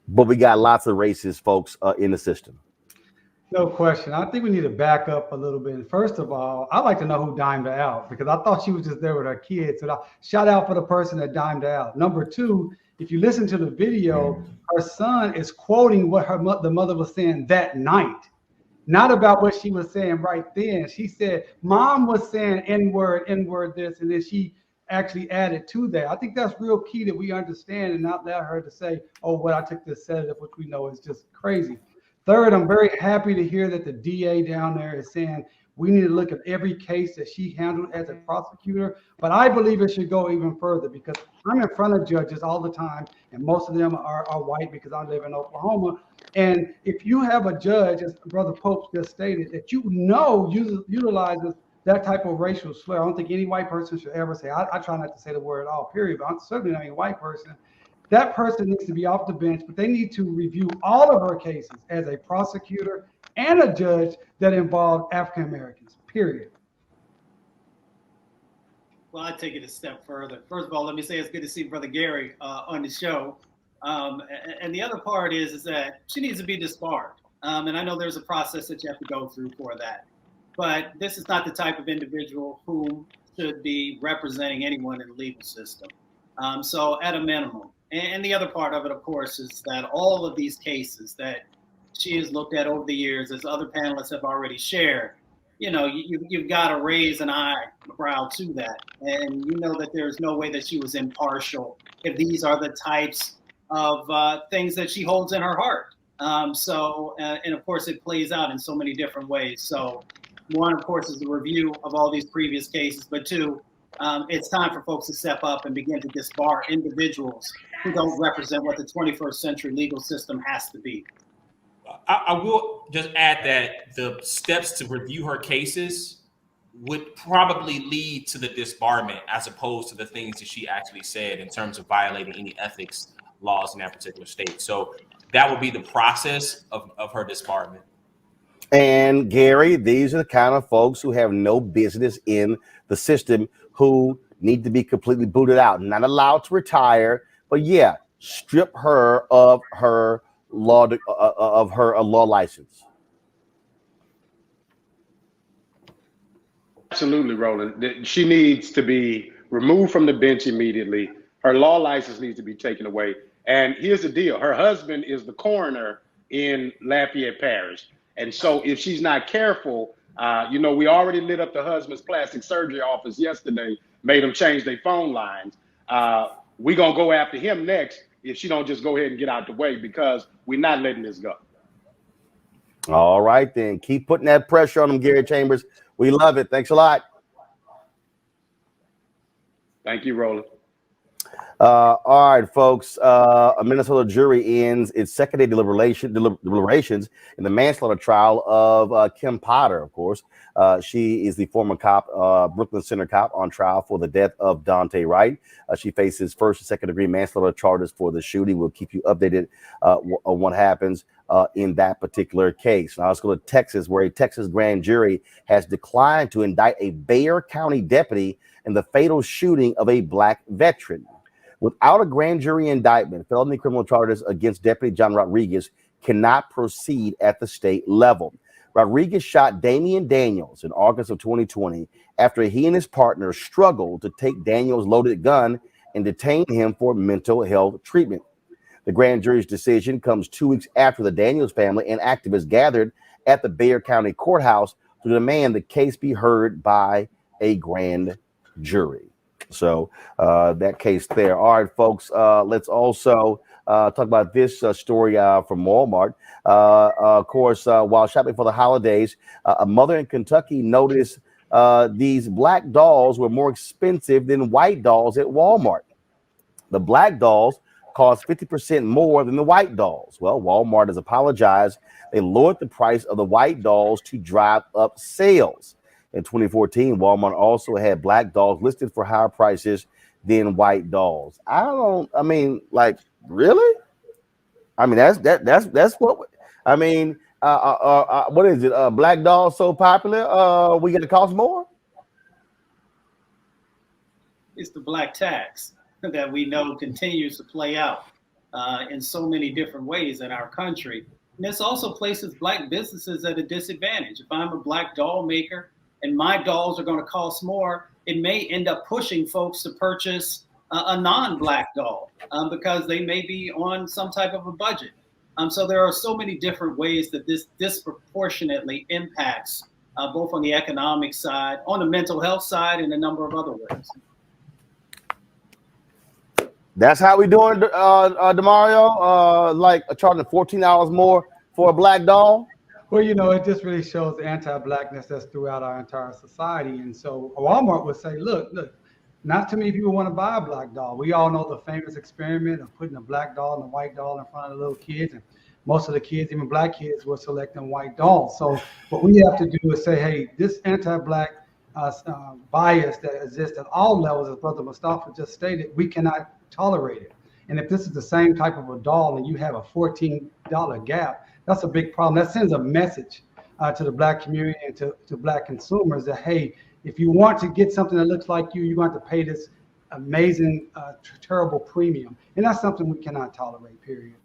but we got lots of racist folks in the system. No question. I think we need to back up a little bit. First of all, I'd like to know who dimed her out, because I thought she was just there with her kids. So shout out for the person that dimed her out. Number two, if you listen to the video, her son is quoting what the mother was saying that night, not about what she was saying right then. She said, Mom was saying N-word this, and then she actually added to that. I think that's real key that we understand and not allow her to say, oh, well, I took this sedative, which we know is just crazy. Third, I'm very happy to hear that the DA down there is saying we need to look at every case that she handled as a prosecutor. But I believe it should go even further, because I'm in front of judges all the time, and most of them are white because I live in Oklahoma. And if you have a judge, as Brother Pope just stated, that utilizes that type of racial slur, I don't think any white person should ever say, I try not to say the word at all, period, but I'm certainly not a white person. That person needs to be off the bench, but they need to review all of her cases as a prosecutor and a judge that involved African Americans, period. Well, I take it a step further. First of all, let me say it's good to see Brother Gary on the show. And the other part is that she needs to be disbarred. And I know there's a process that you have to go through for that. But this is not the type of individual who should be representing anyone in the legal system. So at a minimum. And the other part of it, of course, is that all of these cases that she has looked at over the years, as other panelists have already shared, you know, you've got to raise an eyebrow to that. And you know that there's no way that she was impartial if these are the types of things that she holds in her heart. And of course, it plays out in so many different ways. So one, of course, is the review of all these previous cases, but two, it's time for folks to step up and begin to disbar individuals who don't represent what the 21st century legal system has to be. I will just add that the steps to review her cases would probably lead to the disbarment, as opposed to the things that she actually said in terms of violating any ethics laws in that particular state. So that would be the process of her disbarment. And Gary, these are the kind of folks who have no business in the system, who need to be completely booted out, not allowed to retire. But yeah, strip her of her law law license. Absolutely, Roland. She needs to be removed from the bench immediately. Her law license needs to be taken away. And here's the deal: her husband is the coroner in Lafayette Parish. And so if she's not careful, we already lit up the husband's plastic surgery office yesterday, made them change their phone lines. We're going to go after him next if she don't just go ahead and get out the way, because we're not letting this go. All right, then. Keep putting that pressure on them, Gary Chambers. We love it. Thanks a lot. Thank you, Roland. All right, folks. A Minnesota jury ends its second day deliberations in the manslaughter trial of Kim Potter, of course. She is the former cop, Brooklyn Center cop, on trial for the death of Dante Wright. She faces first and second degree manslaughter charges for the shooting. We'll keep you updated on what happens in that particular case. Now let's go to Texas, where a Texas grand jury has declined to indict a Bexar County deputy in the fatal shooting of a black veteran. Without a grand jury indictment, felony criminal charges against Deputy John Rodriguez cannot proceed at the state level. Rodriguez shot Damian Daniels in August of 2020 after he and his partner struggled to take Daniels' loaded gun and detain him for mental health treatment. The grand jury's decision comes 2 weeks after the Daniels family and activists gathered at the Bexar County Courthouse to demand the case be heard by a grand jury. So that case there. All right, folks, let's also talk about this story from Walmart. Of course, while shopping for the holidays, a mother in Kentucky noticed these black dolls were more expensive than white dolls at Walmart. The black dolls cost 50% more than the white dolls. Well, Walmart has apologized. They lowered the price of the white dolls to drive up sales. In 2014, Walmart also had black dolls listed for higher prices than white dolls. Really? I mean, that's what. I mean, what is it? Black dolls so popular? We get to cost more? It's the black tax that we know continues to play out in so many different ways in our country. And this also places black businesses at a disadvantage. If I'm a black doll maker and my dolls are going to cost more, it may end up pushing folks to purchase a non-black doll because they may be on some type of a budget. So there are so many different ways that this disproportionately impacts both on the economic side, on the mental health side, and a number of other ways. That's how we doing, DeMario? Like charging $14 more for a black doll? Well, it just really shows the anti-blackness that's throughout our entire society. And so Walmart would say, look, not too many people want to buy a black doll. We all know the famous experiment of putting a black doll and a white doll in front of the little kids. And most of the kids, even black kids, were selecting white dolls. So what we have to do is say, hey, this anti-black bias that exists at all levels, as Brother Mustafa just stated, we cannot tolerate it. And if this is the same type of a doll and you have a $14 gap, that's a big problem. That sends a message to the black community and to black consumers that, hey, if you want to get something that looks like you, you're going to have to pay this amazing, terrible premium. And that's something we cannot tolerate, period.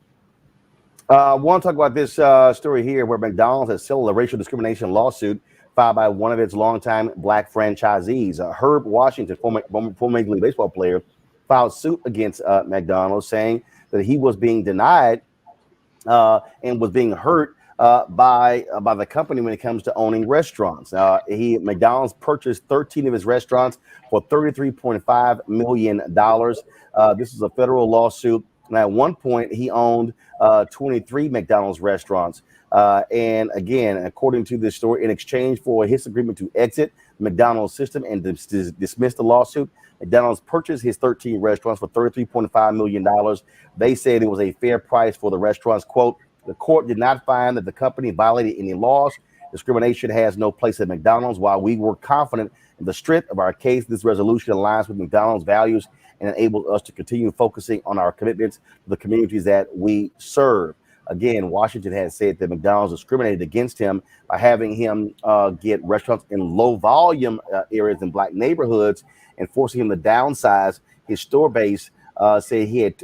I want to talk about this story here where McDonald's has settled a racial discrimination lawsuit filed by one of its longtime black franchisees. Herb Washington, former Major League Baseball player, filed suit against McDonald's, saying that he was being denied and was being hurt by the company when it comes to owning restaurants. McDonald's purchased 13 of his restaurants for $33.5 million. This is a federal lawsuit. And at one point, he owned 23 McDonald's restaurants. And again, according to this story, in exchange for his agreement to exit the McDonald's system and dismiss the lawsuit, McDonald's purchased his 13 restaurants for $33.5 million. They said it was a fair price for the restaurants. Quote, the court did not find that the company violated any laws. Discrimination has no place at McDonald's. While we were confident in the strength of our case, this resolution aligns with McDonald's values and enables us to continue focusing on our commitments to the communities that we serve. Again, Washington has said that McDonald's discriminated against him by having him get restaurants in low volume areas in black neighborhoods and forcing him to downsize his store base. Said he had,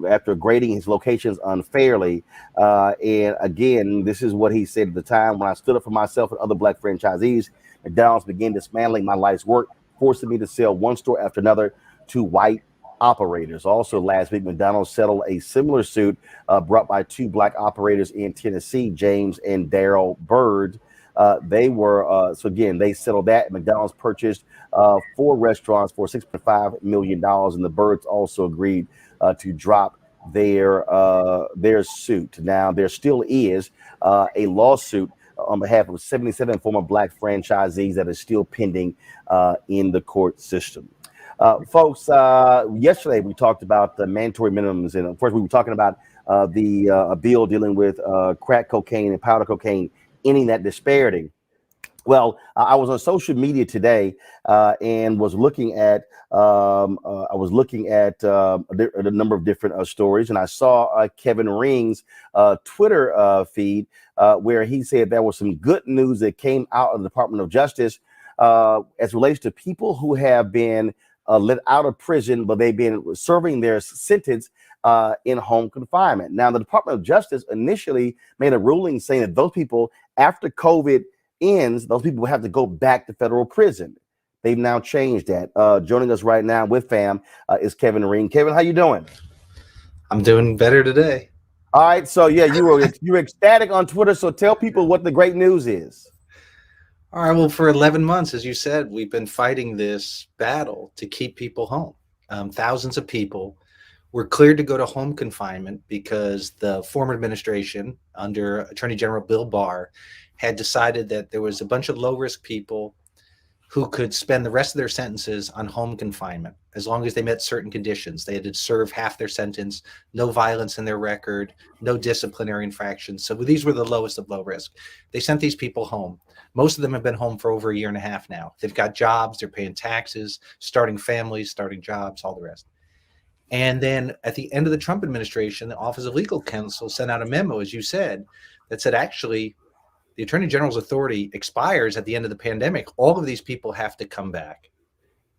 after grading his locations unfairly. And again, this is what he said at the time: when I stood up for myself and other black franchisees, McDonald's began dismantling my life's work, forcing me to sell one store after another to white operators. Also, last week, McDonald's settled a similar suit brought by two black operators in Tennessee, James and Daryl Bird. They settled that. McDonald's purchased 4 restaurants for $6.5 million, and the Birds also agreed to drop their suit. Now, there still is a lawsuit on behalf of 77 former black franchisees that is still pending in the court system. Folks, yesterday we talked about the mandatory minimums, and of course we were talking about the bill dealing with crack cocaine and powder cocaine, ending that disparity. Well, I was on social media today and was looking at a number of different stories, and I saw Kevin Ring's Twitter feed where he said there was some good news that came out of the Department of Justice as relates to people who have been let out of prison, but they've been serving their sentence in home confinement. Now, the Department of Justice initially made a ruling saying that those people, after COVID ends, those people will have to go back to federal prison. They've now changed that. Joining us right now with fam is Kevin Ring. Kevin, how you doing? I'm doing better today. All right, so yeah, you were ecstatic on Twitter. So tell people what the great news is. All right, well, for 11 months, as you said, we've been fighting this battle to keep people home. Thousands of people were cleared to go to home confinement because the former administration under Attorney General Bill Barr had decided that there was a bunch of low-risk people who could spend the rest of their sentences on home confinement as long as they met certain conditions. They had to serve half their sentence, no violence in their record, no disciplinary infractions. So these were the lowest of low risk. They sent these people home. Most of them have been home for over a year and a half now. They've got jobs, they're paying taxes, starting families, starting jobs, all the rest. And then at the end of the Trump administration, the Office of Legal Counsel sent out a memo, as you said, that said, actually, the Attorney General's authority expires at the end of the pandemic. All of these people have to come back.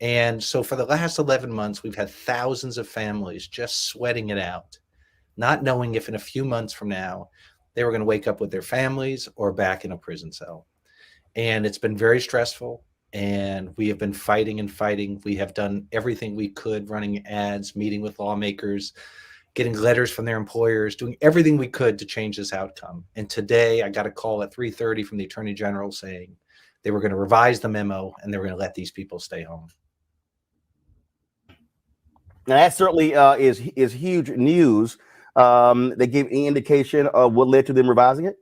And so for the last 11 months, we've had thousands of families just sweating it out, not knowing if in a few months from now, they were going to wake up with their families or back in a prison cell. And it's been very stressful. And we have been fighting and fighting. We have done everything we could, running ads, meeting with lawmakers, getting letters from their employers, doing everything we could to change this outcome. And today I got a call at 3:30 from the Attorney General saying they were going to revise the memo and they were going to let these people stay home. Now that certainly is huge news. They gave any indication of what led to them revising it?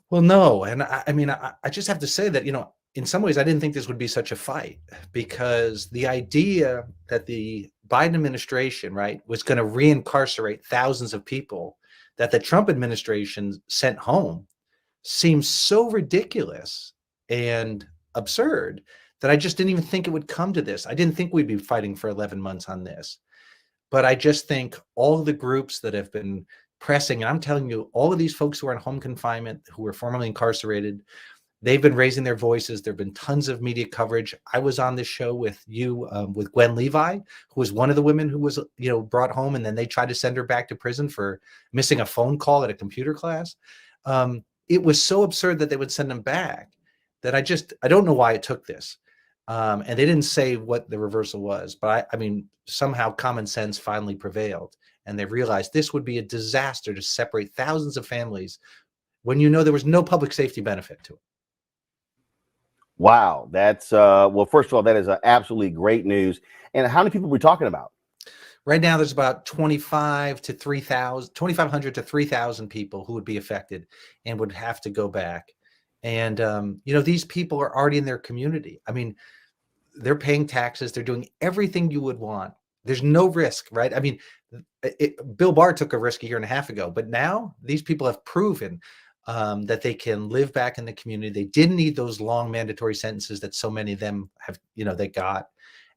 Well, no. And I just have to say that, in some ways, I didn't think this would be such a fight, because the idea that the Biden administration, was going to reincarcerate thousands of people that the Trump administration sent home seems so ridiculous and absurd that I just didn't even think it would come to this. I didn't think we'd be fighting for 11 months on this. But I just think all of the groups that have been pressing, and I'm telling you, all of these folks who are in home confinement, who were formerly incarcerated, they've been raising their voices. There have been tons of media coverage. I was on this show with you, with Gwen Levi, who was one of the women who was, brought home, and then they tried to send her back to prison for missing a phone call at a computer class. It was so absurd that they would send them back that I don't know why it took this. And they didn't say what the reversal was, but I mean, somehow common sense finally prevailed, and they realized this would be a disaster to separate thousands of families when there was no public safety benefit to it. Wow, that's well, first of all, that is absolutely great news. And how many people are we talking about? Right now, there's about 2,500 to 3,000 people who would be affected and would have to go back. And these people are already in their community. I mean, they're paying taxes. They're doing everything you would want. There's no risk, right? I mean, Bill Barr took a risk a year and a half ago, but now these people have proven that they can live back in the community. They didn't need those long mandatory sentences that so many of them have, they got.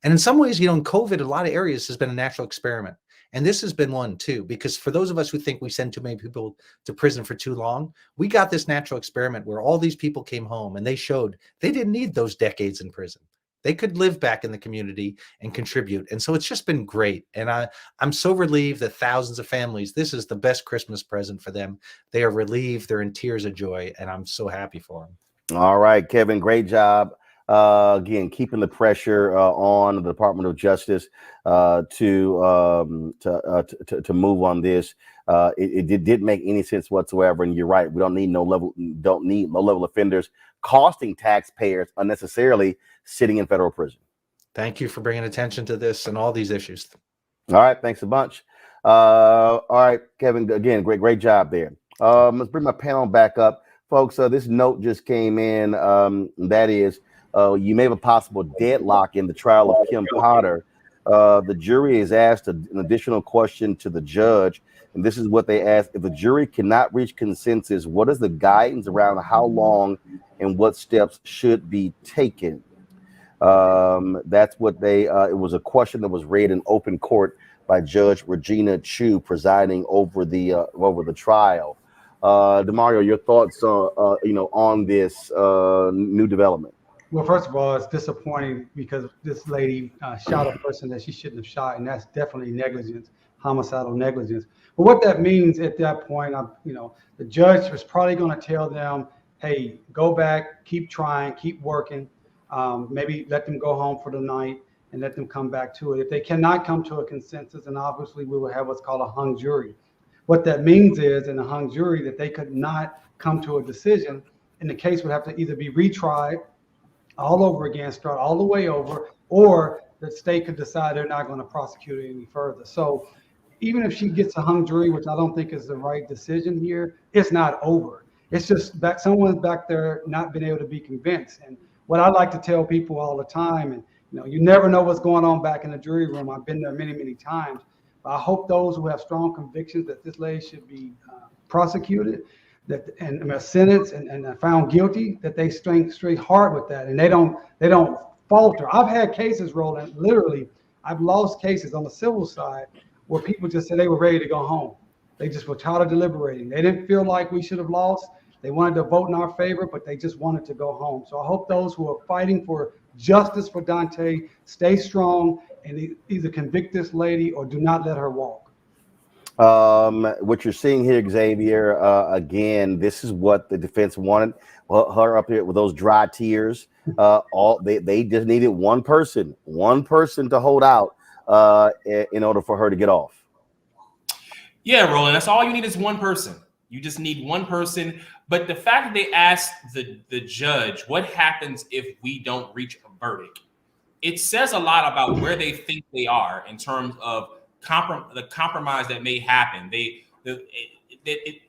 And in some ways, in COVID, a lot of areas has been a natural experiment. And this has been one too, because for those of us who think we send too many people to prison for too long, we got this natural experiment where all these people came home and they showed they didn't need those decades in prison. They could live back in the community and contribute. And so it's just been great. And I'm so relieved that thousands of families, this is the best Christmas present for them. They are relieved. They're in tears of joy. And I'm so happy for them. All right, Kevin, great job. Again, keeping the pressure on the Department of Justice to move on this. It didn't make any sense whatsoever. And you're right, we don't need low-level offenders costing taxpayers unnecessarily sitting in federal prison. Thank you for bringing attention to this and all these issues. All right, thanks a bunch. All right, Kevin, again, great job there. Let's bring my panel back up. Folks, this note just came in. That is, you may have a possible deadlock in the trial of Kim Potter. The jury has asked an additional question to the judge, and this is what they asked. If the jury cannot reach consensus, what is the guidance around how long and what steps should be taken? That's what they, it was a question that was read in open court by Judge Regina Chu presiding over the trial. DeMario, your thoughts, on this new development? Well, first of all, it's disappointing because this lady shot a person that she shouldn't have shot, and that's definitely negligence, homicidal negligence. But what that means at that point, the judge was probably going to tell them, hey, go back, keep trying, keep working, maybe let them go home for the night and let them come back to it. If they cannot come to a consensus, then obviously we will have what's called a hung jury. What that means is in a hung jury that they could not come to a decision, and the case would have to either be retried all over again, start all the way over, or the state could decide they're not going to prosecute it any further. So even if she gets a hung jury, which I don't think is the right decision here, it's not over. It's just that someone's back there not been able to be convinced. And what I like to tell people all the time, and you never know what's going on back in the jury room. I've been there many, many times. But I hope those who have strong convictions that this lady should be prosecuted, and sentenced and found guilty, that they straight hard with that, and they don't falter. I've had cases, Roland, literally, I've lost cases on the civil side where people just said they were ready to go home. They just were tired of deliberating. They didn't feel like we should have lost. They wanted to vote in our favor, but they just wanted to go home. So I hope those who are fighting for justice for Dante stay strong and either convict this lady or do not let her walk. What you're seeing here, Xavier, again, this is what the defense wanted. Her up here with those dry tears. They just needed one person to hold out in order for her to get off. Yeah, Roland, that's all you need is one person. You just need one person. But the fact that they asked the judge, what happens if we don't reach a verdict? It says a lot about where they think they are in terms of the compromise that may happen.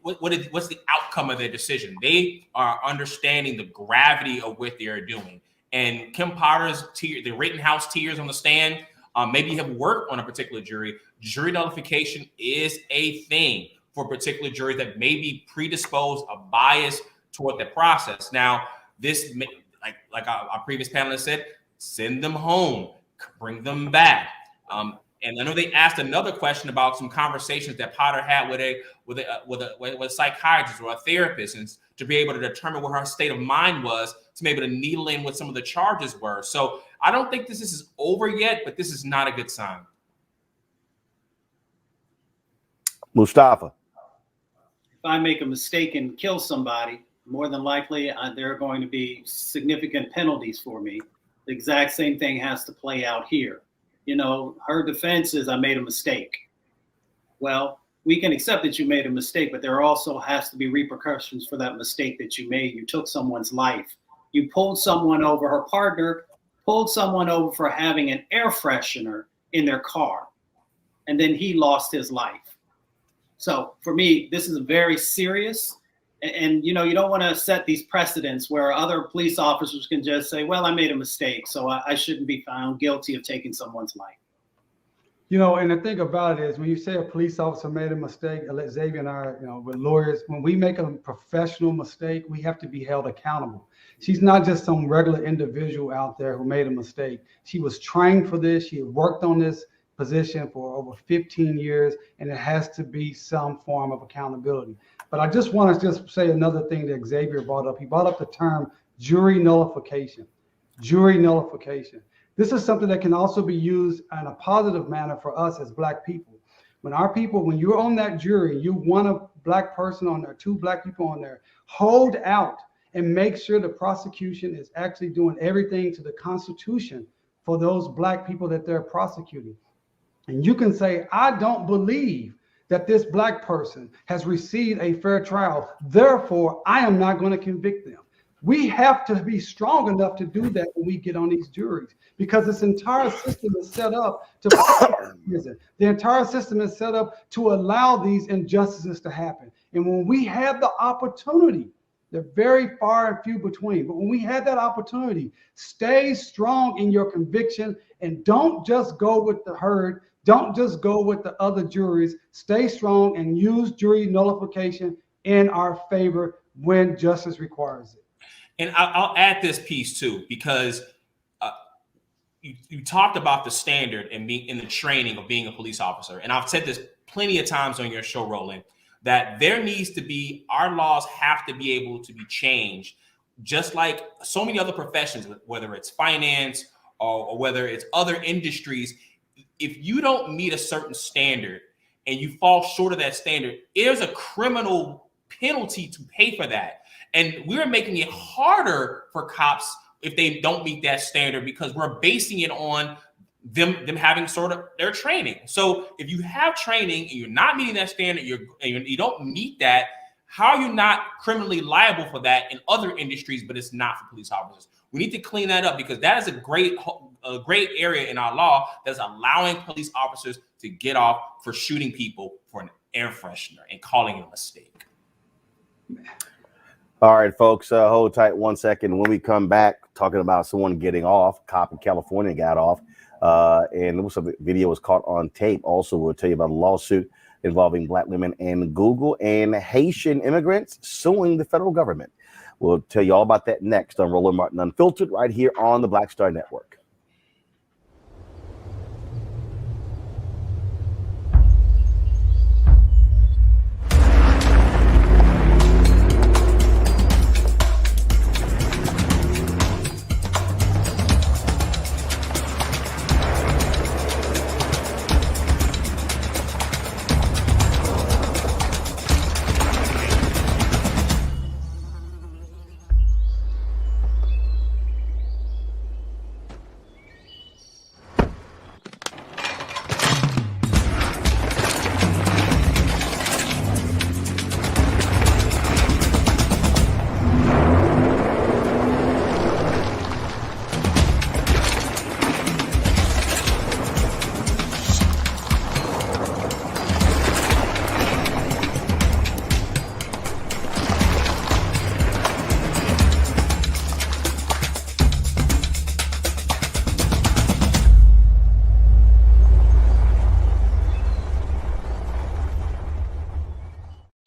What's the outcome of their decision? They are understanding the gravity of what they're doing. And Kim Potter's the Rittenhouse tears on the stand, maybe have worked on a particular jury. Jury nullification is a thing for particular juries that may be predisposed or biased toward the process. Now, this, like our previous panelist said, send them home, bring them back. And I know they asked another question about some conversations that Potter had with a psychiatrist or a therapist, and to be able to determine what her state of mind was, to be able to needle in what some of the charges were. So I don't think this is over yet, but this is not a good sign. Mustafa. If I make a mistake and kill somebody, more than likely there are going to be significant penalties for me. The exact same thing has to play out here. Her defense is I made a mistake. Well, we can accept that you made a mistake, but there also has to be repercussions for that mistake that you made. You took someone's life. You pulled someone over, her partner pulled someone over for having an air freshener in their car, and then he lost his life. So for me, this is very serious. And you don't want to set these precedents where other police officers can just say, well, I made a mistake, so I shouldn't be found guilty of taking someone's life. And the thing about it is when you say a police officer made a mistake, Xavier and I, with lawyers, when we make a professional mistake, we have to be held accountable. She's not just some regular individual out there who made a mistake. She was trained for this. She had worked on this position for over 15 years, and it has to be some form of accountability. But I just want to say another thing that Xavier brought up. He brought up the term jury nullification. Jury nullification. This is something that can also be used in a positive manner for us as Black people. When you're on that jury, you want a Black person on there, 2 Black people on there, hold out and make sure the prosecution is actually doing everything to the Constitution for those Black people that they're prosecuting. And you can say, I don't believe that this Black person has received a fair trial, therefore I am not going to convict them. We have to be strong enough to do that when we get on these juries, because this entire system is set up to prison. The entire system is set up to allow these injustices to happen. And when we have the opportunity, they're very far and few between, but when we have that opportunity, stay strong in your conviction and don't just go with the herd. Don't just go with the other juries. Stay strong and use jury nullification in our favor when justice requires it. And I'll add this piece too, because you talked about the standard and being in the training of being a police officer. And I've said this plenty of times on your show, Roland, that there needs to be, our laws have to be able to be changed, just like so many other professions, whether it's finance or whether it's other industries. If you don't meet a certain standard and you fall short of that standard, there's a criminal penalty to pay for that. And we're making it harder for cops if they don't meet that standard, because we're basing it on them having sort of their training. So if you have training and you're not meeting that standard, you don't meet that, how are you not criminally liable for that in other industries, but it's not for police officers? We need to clean that up, because that is a great area in our law that's allowing police officers to get off for shooting people for an air freshener and calling it a mistake. All right, folks, hold tight 1 second. When we come back, talking about someone getting off, a cop in California got off, and the video was caught on tape. Also, we'll tell you about a lawsuit involving Black women and Google, and Haitian immigrants suing the federal government. We'll tell you all about that next on Roland Martin Unfiltered, right here on the Black Star Network.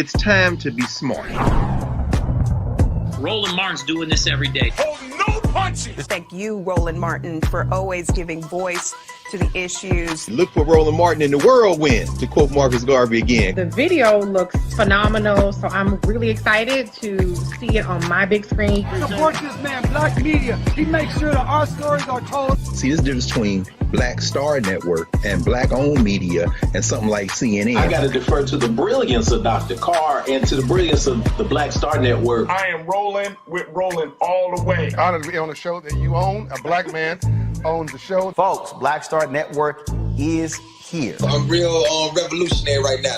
It's time to be smart. Roland Martin's doing this every day. Oh, no punches! Thank you, Roland Martin, for always giving voice to the issues. Look for Roland Martin in the whirlwind, to quote Marcus Garvey again. The video looks phenomenal, so I'm really excited to see it on my big screen. Support this man, Black media. He makes sure that our stories are told. See, there's a difference between Black Star Network and Black-owned media and something like CNN. I got to defer to the brilliance of Dr. Carr and to the brilliance of the Black Star Network. I am rolling with Roland all the way. Honored to be on a show that you own. A Black man owns the show. Folks, Black Star Network is here. I'm real revolutionary right now.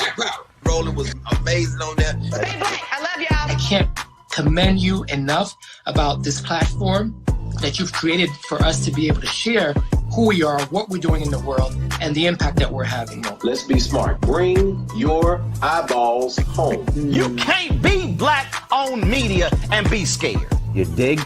Roland was amazing on that. Stay Black. I love y'all. I can't commend you enough about this platform that you've created for us to be able to share who we are, what we're doing in the world, and the impact that we're having. Let's be smart. Bring your eyeballs home. You can't be Black-owned media and be scared. You dig?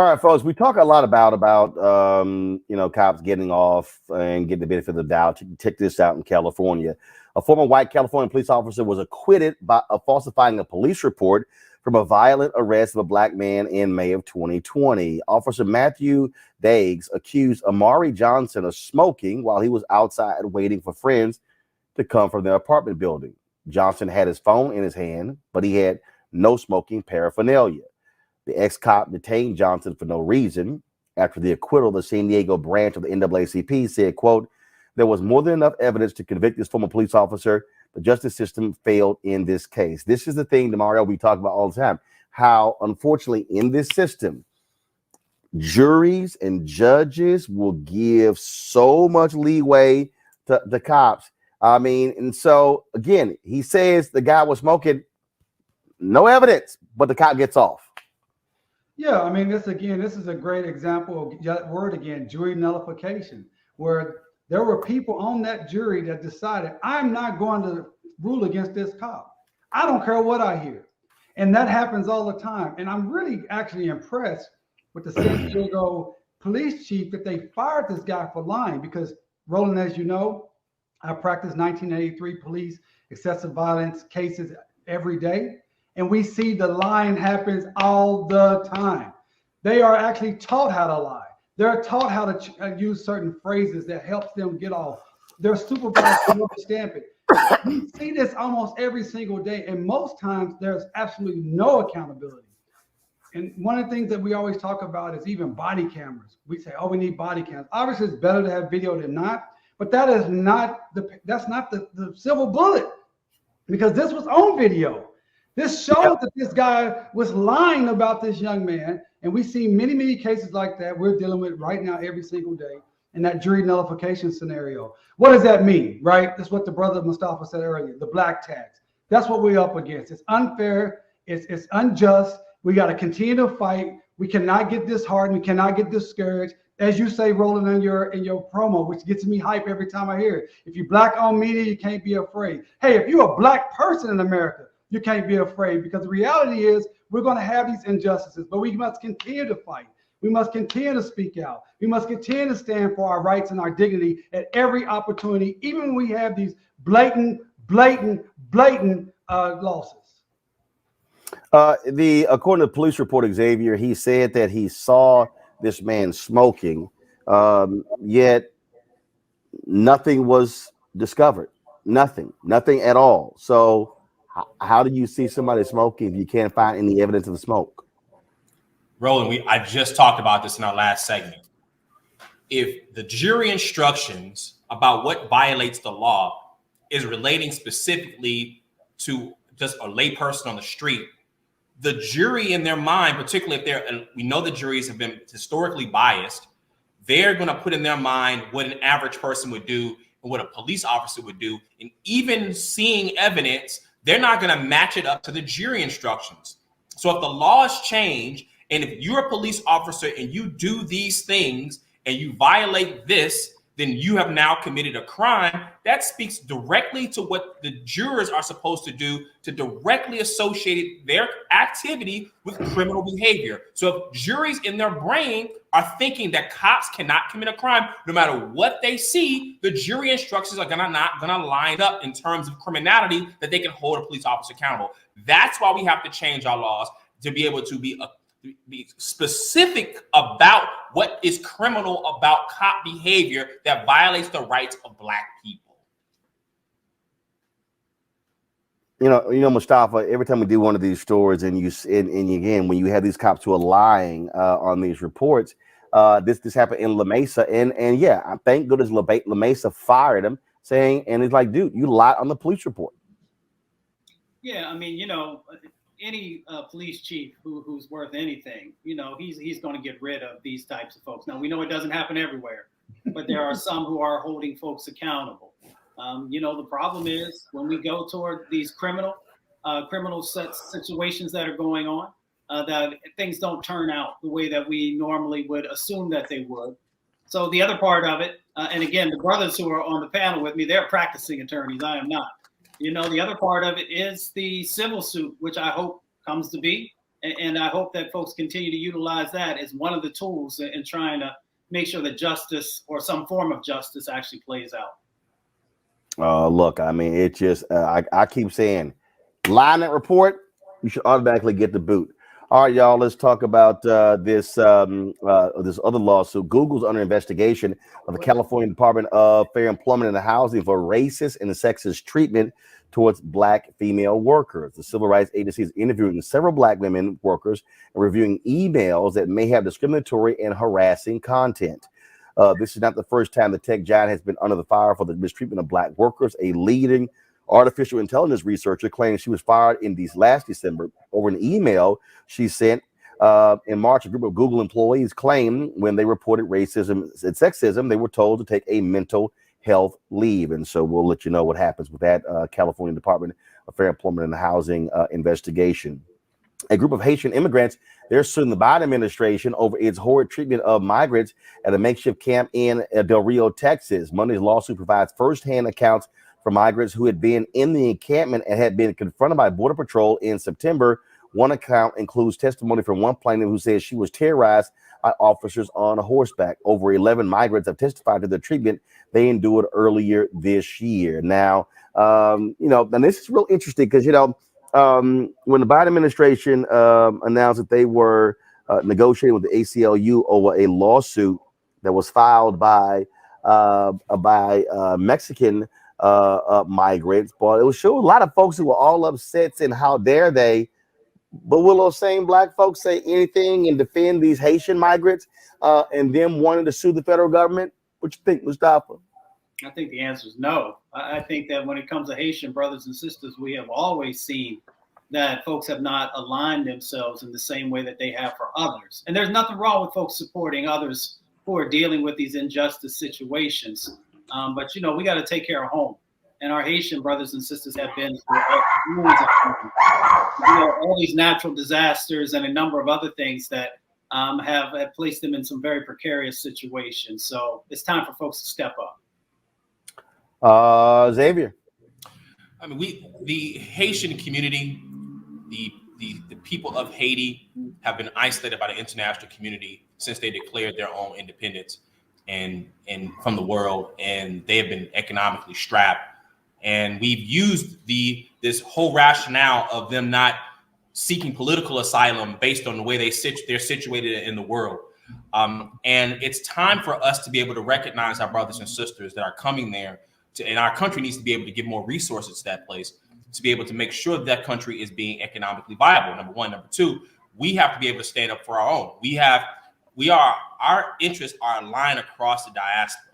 All right, folks, we talk a lot about cops getting off and getting the benefit of the doubt. Check this out in California. A former white California police officer was acquitted of falsifying a police report from a violent arrest of a black man in May of 2020. Officer Matthew Daiggs accused Amari Johnson of smoking while he was outside waiting for friends to come from their apartment building. Johnson had his phone in his hand, but he had no smoking paraphernalia. The ex-cop detained Johnson for no reason. After the acquittal, the San Diego branch of the NAACP said, quote, "There was more than enough evidence to convict this former police officer. The justice system failed in this case." This is the thing, Demario, we talk about all the time, how unfortunately in this system, juries and judges will give so much leeway to the cops. I mean, and so again, he says the guy was smoking, no evidence, but the cop gets off. Yeah, I mean, this is a great example of that word again, jury nullification, where there were people on that jury that decided, I'm not going to rule against this cop. I don't care what I hear. And that happens all the time. And I'm really actually impressed with the San Diego police chief that they fired this guy for lying, because Roland, as you know, I practice 1983 police excessive violence cases every day. And we see the lying happens all the time. They are actually taught how to lie. They're taught how to use certain phrases that helps them get off. They're supervised to stamp it. We see this almost every single day. And most times there's absolutely no accountability. And one of the things that we always talk about is even body cameras. We say, oh, we need body cameras. Obviously, it's better to have video than not. But that is not the silver bullet, because this was on video. This shows that this guy was lying about this young man. And we see many, many cases like that we're dealing with right now every single day in that jury nullification scenario. What does that mean, right? That's what the brother Mustafa said earlier, the black tax. That's what we're up against. It's unfair. It's unjust. We got to continue to fight. We cannot get disheartened. We cannot get discouraged. As you say, Roland, in your promo, which gets me hype every time I hear it. If you're black-owned media, you can't be afraid. Hey, if you're a black person in America, you can't be afraid, because the reality is we're going to have these injustices, but we must continue to fight. We must continue to speak out. We must continue to stand for our rights and our dignity at every opportunity, even when we have these blatant losses. According to the police report, Xavier, he said that he saw this man smoking, yet nothing was discovered. Nothing at all. So how do you see somebody smoking if you can't find any evidence of the smoke? Roland, I just talked about this in our last segment. If the jury instructions about what violates the law is relating specifically to just a layperson on the street, the jury in their mind, particularly if we know the juries have been historically biased, they're going to put in their mind what an average person would do and what a police officer would do. And even seeing evidence, they're not going to match it up to the jury instructions. So if the laws change, and if you're a police officer and you do these things and you violate this, then you have now committed a crime. That speaks directly to what the jurors are supposed to do to directly associate their activity with criminal behavior. So if juries in their brain are thinking that cops cannot commit a crime, no matter what they see, the jury instructions are not going to line up in terms of criminality that they can hold a police officer accountable. That's why we have to change our laws to be able to be specific about what is criminal about cop behavior that violates the rights of black people. You know, Mustafa, every time we do one of these stories, and again, when you have these cops who are lying on these reports, this happened in La Mesa, and yeah, I thank goodness La Mesa fired him, saying, and it's like, dude, you lied on the police report. Yeah, I mean, any police chief who's worth anything, he's going to get rid of these types of folks. Now, we know it doesn't happen everywhere, but there are some who are holding folks accountable. The problem is when we go toward these criminal situations that are going on, that things don't turn out the way that we normally would assume that they would. So the other part of it, and again, the brothers who are on the panel with me, they're practicing attorneys. I am not. The other part of it is the civil suit, which I hope comes to be. And I hope that folks continue to utilize that as one of the tools in trying to make sure that justice or some form of justice actually plays out. Look, I mean, it just, I keep saying, lie in that report, you should automatically get the boot. All right, y'all, let's talk about this other lawsuit. Google's under investigation of the California Department of Fair Employment and Housing for racist and sexist treatment towards Black female workers. The civil rights agency is interviewing several Black women workers and reviewing emails that may have discriminatory and harassing content. This is not the first time the tech giant has been under the fire for the mistreatment of Black workers. A leading artificial intelligence researcher claims she was fired in last December over an email she sent in March. A group of Google employees claimed when they reported racism and sexism, they were told to take a mental health leave. And so we'll let you know what happens with that California Department of Fair Employment and Housing investigation. A group of Haitian immigrants, they're suing the Biden administration over its horrid treatment of migrants at a makeshift camp in Del Rio, Texas. Monday's lawsuit provides firsthand accounts for migrants who had been in the encampment and had been confronted by Border Patrol in September. One account includes testimony from one plaintiff who says she was terrorized by officers on horseback. Over 11 migrants have testified to the treatment they endured earlier this year. Now, and this is real interesting because, when the Biden administration announced that they were negotiating with the ACLU over a lawsuit that was filed by Mexican migrants, but it was sure a lot of folks who were all upset and how dare they. But will those same Black folks say anything and defend these Haitian migrants and them wanting to sue the federal government? What you think, Mustafa? I think the answer is no. I think that when it comes to Haitian brothers and sisters, we have always seen that folks have not aligned themselves in the same way that they have for others. And there's nothing wrong with folks supporting others who are dealing with these injustice situations. But, we got to take care of home. And our Haitian brothers and sisters have been through all these natural disasters and a number of other things that have placed them in some very precarious situations. So it's time for folks to step up. Xavier. I mean, the Haitian community, the people of Haiti have been isolated by the international community since they declared their own independence and from the world, and they have been economically strapped. And we've used this whole rationale of them not seeking political asylum based on the way they're situated in the world. And it's time for us to be able to recognize our brothers and sisters that are coming there. And our country needs to be able to give more resources to that place to be able to make sure that country is being economically viable. Number one. Number two, we have to be able to stand up for our own. Our interests are aligned across the diaspora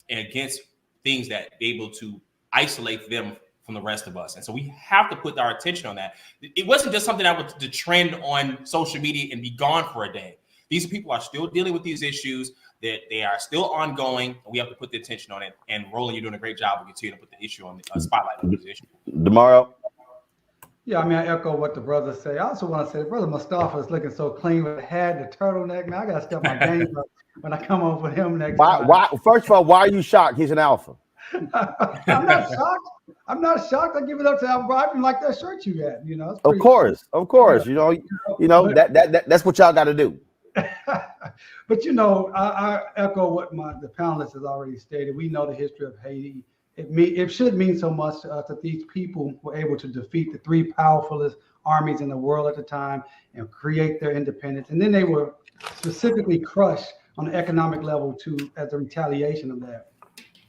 and against things that be able to isolate them from the rest of us. And so we have to put our attention on that. It wasn't just something that was to trend on social media and be gone for a day. These people are still dealing with these issues. That they are still ongoing, and we have to put the attention on it. And Roland, you're doing a great job of continuing to put the issue on the spotlight on this issue. Tomorrow. Yeah, I mean, I echo what the brothers say. I also want to say, Brother Mustafa is looking so clean with the hat, the turtleneck. Man, I got to step my game up when I come over with him next time. Why? First of all, why are you shocked? He's an alpha. I'm not shocked. I'm not shocked. I give it up to Albert. I even like that shirt you got. Of course. Yeah. That's what y'all got to do. But I echo what the panelists has already stated. We know the history of Haiti. It should mean so much to us that these people were able to defeat the three powerfulest armies in the world at the time and create their independence. And then they were specifically crushed on the economic level as a retaliation of that.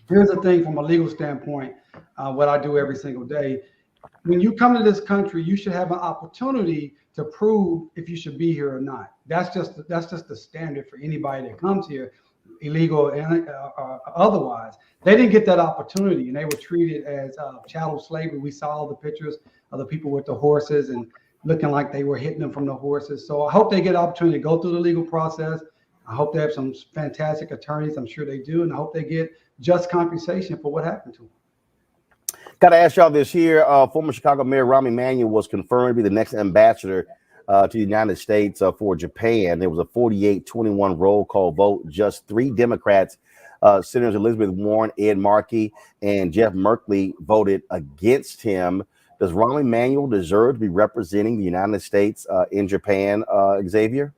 Here's the thing from a legal standpoint, what I do every single day. When you come to this country, you should have an opportunity to prove if you should be here or not. That's just the standard for anybody that comes here, illegal and otherwise. They didn't get that opportunity, and they were treated as chattel slavery. We saw all the pictures of the people with the horses and looking like they were hitting them from the horses. So I hope they get an opportunity to go through the legal process. I hope they have some fantastic attorneys. I'm sure they do, and I hope they get just compensation for what happened to them. Got to ask y'all this here. Former Chicago Mayor Rahm Emanuel was confirmed to be the next ambassador to the United States for Japan. There was a 48-21 roll call vote. Just 3 Democrats, Senators Elizabeth Warren, Ed Markey, and Jeff Merkley voted against him. Does Rahm Emanuel deserve to be representing the United States in Japan, Xavier?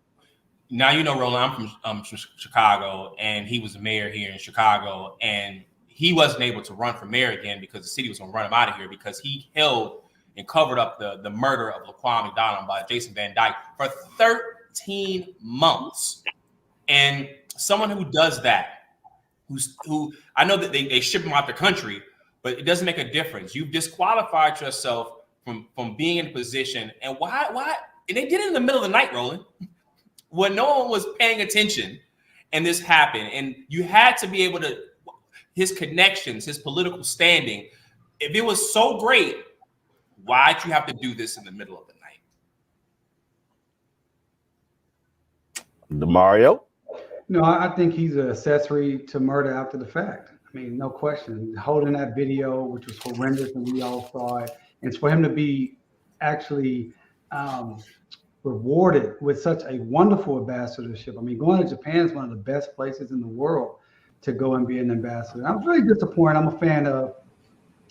Now, you know, Roland, I'm from Chicago, and he was the mayor here in Chicago, and he wasn't able to run for mayor again because the city was going to run him out of here because he held and covered up the murder of Laquan McDonald by Jason Van Dyke for 13 months. And someone who does that, who I know that they ship him out the country, but it doesn't make a difference. You've disqualified yourself from being in a position. And why? And they did it in the middle of the night, Roland, when no one was paying attention, and this happened. And you had to be able to, his connections, his political standing, if it was so great, why'd you have to do this in the middle of the night? DeMario? No, I think he's an accessory to murder after the fact. I mean, no question. Holding that video, which was horrendous, and we all saw it, and for him to be actually rewarded with such a wonderful ambassadorship. I mean, going to Japan is one of the best places in the world to go and be an ambassador. I was really disappointed. I'm a fan of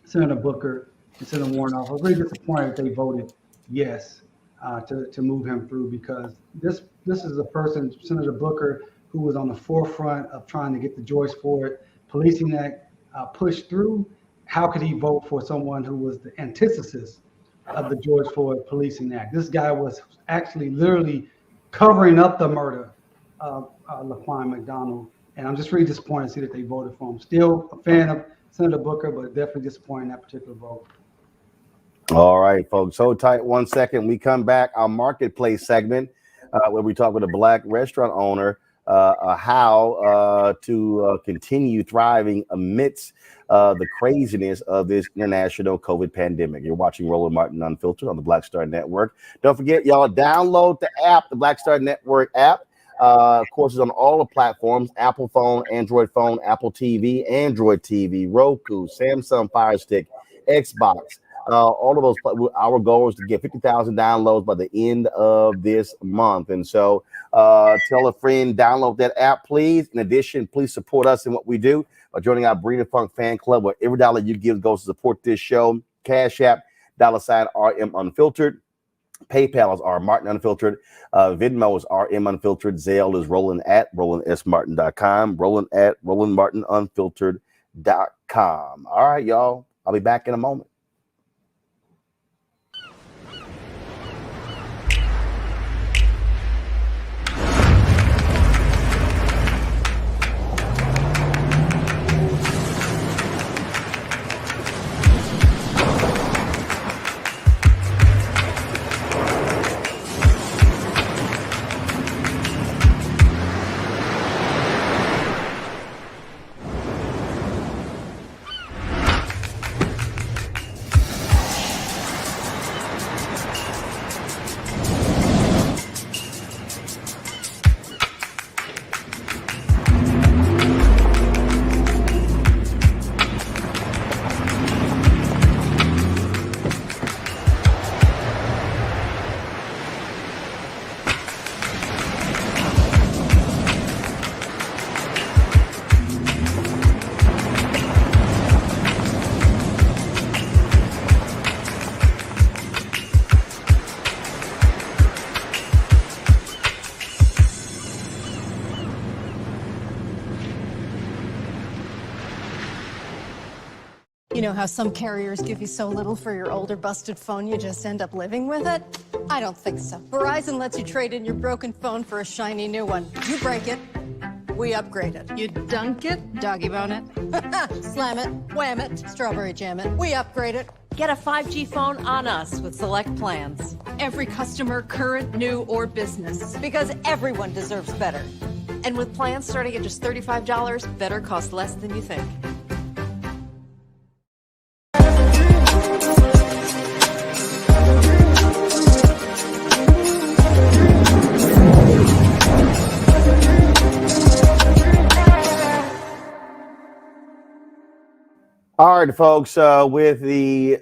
Senator Booker and Senator Warren. I was really disappointed that they voted yes to move him through, because this is a person, Senator Booker, who was on the forefront of trying to get the George Floyd Policing Act pushed through. How could he vote for someone who was the antithesis of the George Floyd Policing Act? This guy was actually literally covering up the murder of Laquan McDonald. And I'm just really disappointed to see that they voted for him. Still a fan of Senator Booker, but definitely disappointed in that particular vote. All right, folks. Hold tight 1 second. We come back, our marketplace segment, where we talk with a Black restaurant owner how to continue thriving amidst the craziness of this international COVID pandemic. You're watching Roland Martin Unfiltered on the Black Star Network. Don't forget, y'all, download the app, the Black Star Network app. Of course, it's on all the platforms: Apple phone, Android phone, Apple TV, Android TV, Roku, Samsung Fire Stick, Xbox. All of those. Our goal is to get 50,000 downloads by the end of this month. And so tell a friend, download that app, please. In addition, please support us in what we do by joining our Breeder Funk fan club, where every dollar you give goes to support this show. Cash App, $RM Unfiltered. PayPal is R Martin Unfiltered. Venmo is RM Unfiltered. Zelle is Roland at RolandSMartin.com. Roland at RolandMartinUnfiltered.com. All right, y'all. I'll be back in a moment. You know how some carriers give you so little for your older busted phone you just end up living with it? I don't think so. Verizon lets you trade in your broken phone for a shiny new one. You break it, we upgrade it. You dunk it, doggy bone it, slam it, wham it, strawberry jam it, we upgrade it. Get a 5G phone on us with select plans. Every customer, current, new, or business. Because everyone deserves better. And with plans starting at just $35, better costs less than you think. All right, folks, with the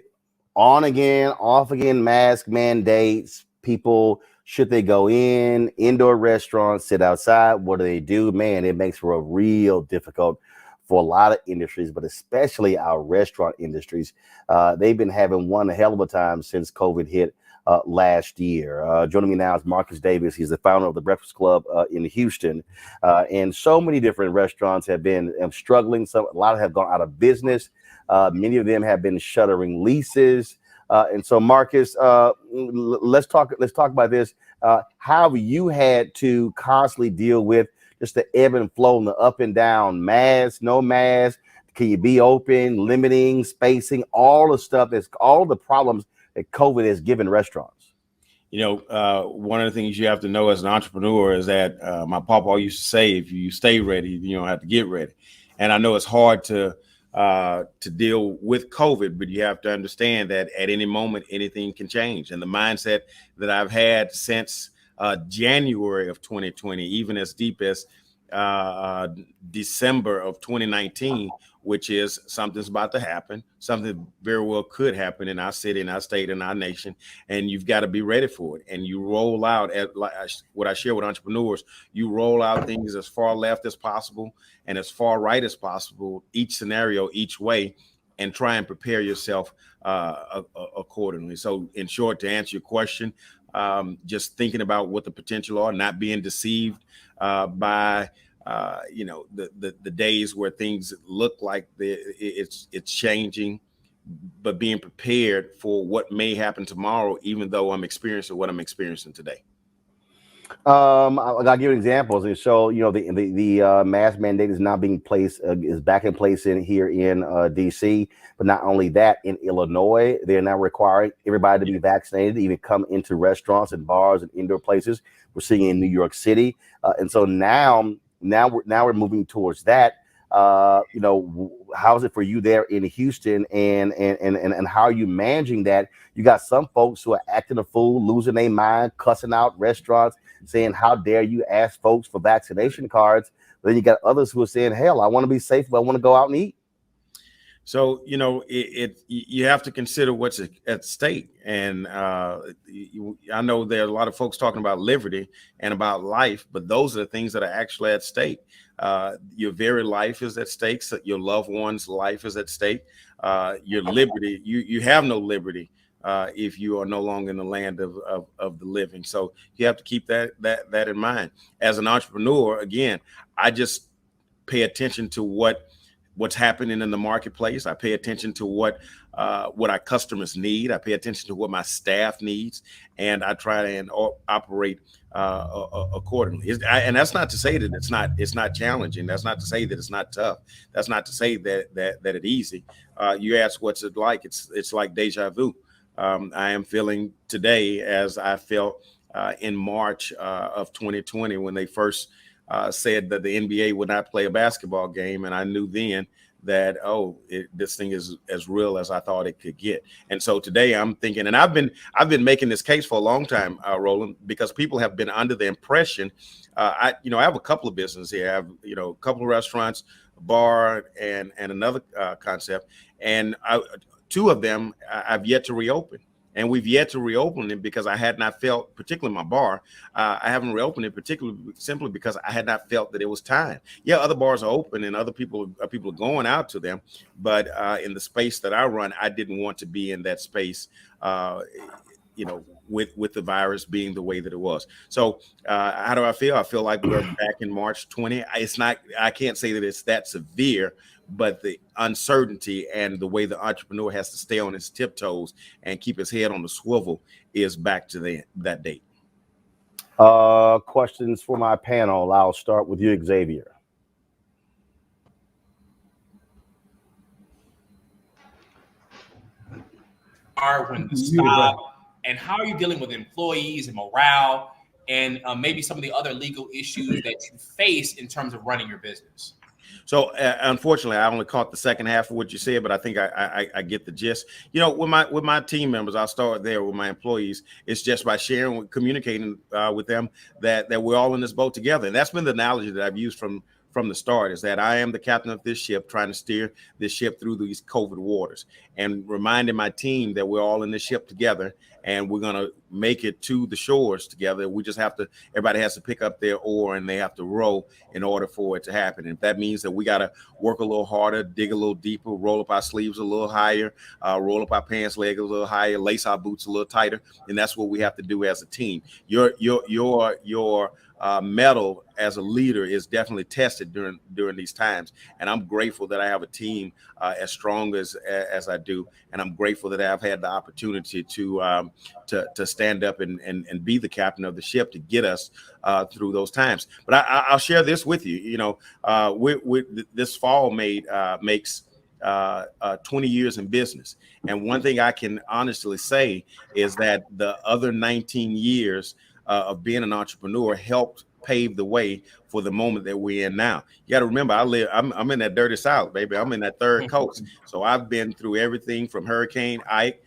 on again, off again mask mandates, people, should they go indoor restaurants, sit outside? What do? Man, it makes for a real difficult for a lot of industries, but especially our restaurant industries. They've been having one hell of a time since COVID hit last year. Joining me now is Marcus Davis. He's the founder of the Breakfast Club in Houston. And so many different restaurants have been struggling. A lot have gone out of business. Many of them have been shuttering leases. And so, Marcus, let's talk about this. How you had to constantly deal with just the ebb and flow and the up and down, mask, no mask, can you be open, limiting, spacing, all the stuff all the problems that COVID has given restaurants. You know, one of the things you have to know as an entrepreneur is that my papa used to say, if you stay ready, you don't have to get ready. And I know it's hard to deal with COVID, but you have to understand that at any moment, anything can change. And the mindset that I've had since January of 2020, even as deep as December of 2019, which is something's about to happen, something very well could happen in our city, in our state, in our nation, and you've got to be ready for it. And you roll out, what I share with entrepreneurs, you roll out things as far left as possible and as far right as possible, each scenario, each way, and try and prepare yourself accordingly. So in short, to answer your question, just thinking about what the potential are, not being deceived by the days where things look like it's changing, but being prepared for what may happen tomorrow, even though I'm experiencing what I'm experiencing today. I'll give you examples. And so, the mask mandate is now being placed, is back in place here in DC. But not only that, in Illinois, they're now requiring everybody to be vaccinated to even come into restaurants and bars and indoor places. We're seeing in New York City. And so now we're moving towards that. How is it for you there in Houston, and how are you managing that? You got some folks who are acting a fool, losing their mind, cussing out restaurants, saying, how dare you ask folks for vaccination cards? But then you got others who are saying, hell, I want to be safe, but I want to go out and eat. So, you have to consider what's at stake. And I know there are a lot of folks talking about liberty and about life, but those are the things that are actually at stake. Your very life is at stake. So your loved one's life is at stake. Your liberty, you have no liberty if you are no longer in the land of the living. So you have to keep that in mind. As an entrepreneur, again, I just pay attention to what's happening in the marketplace. I pay attention to what our customers need. I pay attention to what my staff needs, and I try and operate accordingly. And that's not to say that it's not challenging. That's not to say that it's not tough. That's not to say that it's easy. You ask what's it like? It's like deja vu. I am feeling today as I felt in March of 2020 when they first said that the NBA would not play a basketball game, and I knew then that this thing is as real as I thought it could get. And so today I'm thinking, and I've been making this case for a long time, Roland, because people have been under the impression. I have a couple of businesses here. I have a couple of restaurants, a bar, and another concept, and two of them I've yet to reopen. And we've yet to reopen it because I had not felt, particularly my bar, I haven't reopened it particularly simply because I had not felt that it was time. Yeah, other bars are open and other people are going out to them. But in the space that I run, I didn't want to be in that space, with the virus being the way that it was. So how do I feel? I feel like we're back in March 20. I can't say that it's that severe, but the uncertainty and the way the entrepreneur has to stay on his tiptoes and keep his head on the swivel is back to that date. Questions for my panel. I'll start with you, Xavier. When to stop, and how are you dealing with employees and morale, and maybe some of the other legal issues that you face in terms of running your business? So unfortunately, I only caught the second half of what you said, but I think I get the gist. With my team members, I'll start there with my employees. It's just by sharing, communicating with them that we're all in this boat together. And that's been the analogy that I've used from the start, is that I am the captain of this ship trying to steer this ship through these COVID waters, and reminding my team that we're all in this ship together, and we're going to make it to the shores together. We just have to, everybody has to pick up their oar and they have to row in order for it to happen. And if that means that we got to work a little harder, dig a little deeper, roll up our sleeves a little higher, roll up our pants leg a little higher, lace our boots a little tighter, and that's what we have to do as a team. Your mettle as a leader is definitely tested during these times, and I'm grateful that I have a team as strong as I do, and I'm grateful that I've had the opportunity to stand up and be the captain of the ship to get us through those times. But I'll share this with you. You know, this fall makes 20 years in business, and one thing I can honestly say is that the other 19 years of being an entrepreneur helped pave the way for the moment that we're in now. You got to remember, I'm in that dirty South, baby. I'm in that third coast. So I've been through everything from Hurricane Ike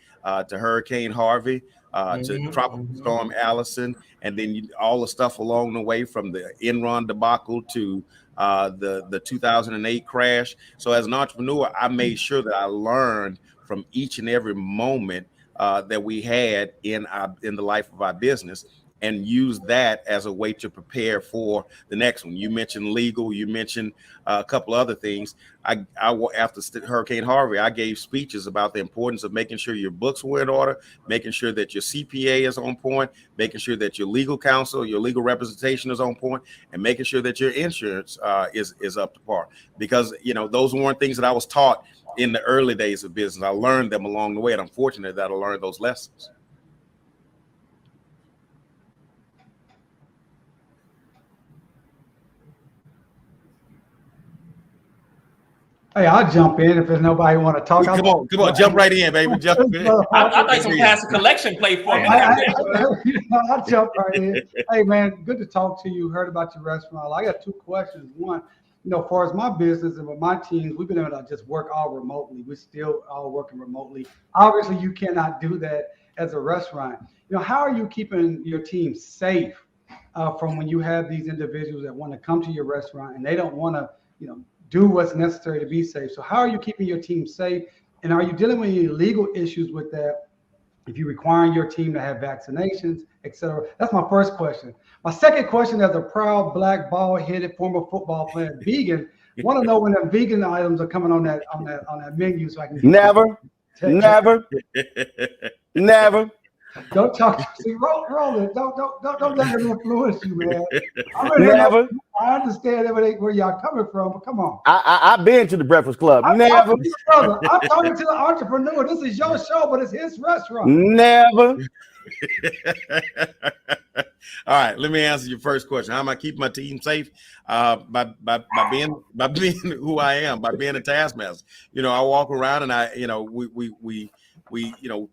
to Hurricane Harvey to Tropical Storm Allison, and then all the stuff along the way from the Enron debacle to the 2008 crash. So as an entrepreneur, I made sure that I learned from each and every moment that we had in the life of our business, and use that as a way to prepare for the next one. You mentioned legal, you mentioned a couple other things. After Hurricane Harvey, I gave speeches about the importance of making sure your books were in order, making sure that your CPA is on point, making sure that your legal counsel, your legal representation is on point, and making sure that your insurance is up to par. Because, you know, those weren't things that I was taught in the early days of business. I learned them along the way, and I'm fortunate that I learned those lessons. Hey, I'll jump in if there's nobody want to talk. Come on, jump right in, baby. Jump in. I thought some pass a collection plate for me. I'll jump right in. Hey, man, good to talk to you. Heard about your restaurant. I got two questions. One, you know, as far as my business and with my teams, we've been able to just work all remotely. We're still all working remotely. Obviously, you cannot do that as a restaurant. You know, how are you keeping your team safe from when you have these individuals that want to come to your restaurant and they don't want to, you know, do what's necessary to be safe? So how are you keeping your team safe? And are you dealing with any legal issues with that? If you're requiring your team to have vaccinations, et cetera? That's my first question. My second question, as a proud Black bald-headed former football player, vegan, want to know when the vegan items are coming on that menu so I can never. Don't talk to me. Roland, don't let him influence you, man. I understand where y'all coming from, but come on. I've been to the Breakfast Club. Never. I'm talking to the entrepreneur. This is your show, but it's his restaurant. Never. All right, let me answer your first question. How am I keeping my team safe? By being who I am, by being a taskmaster. You know, I walk around and we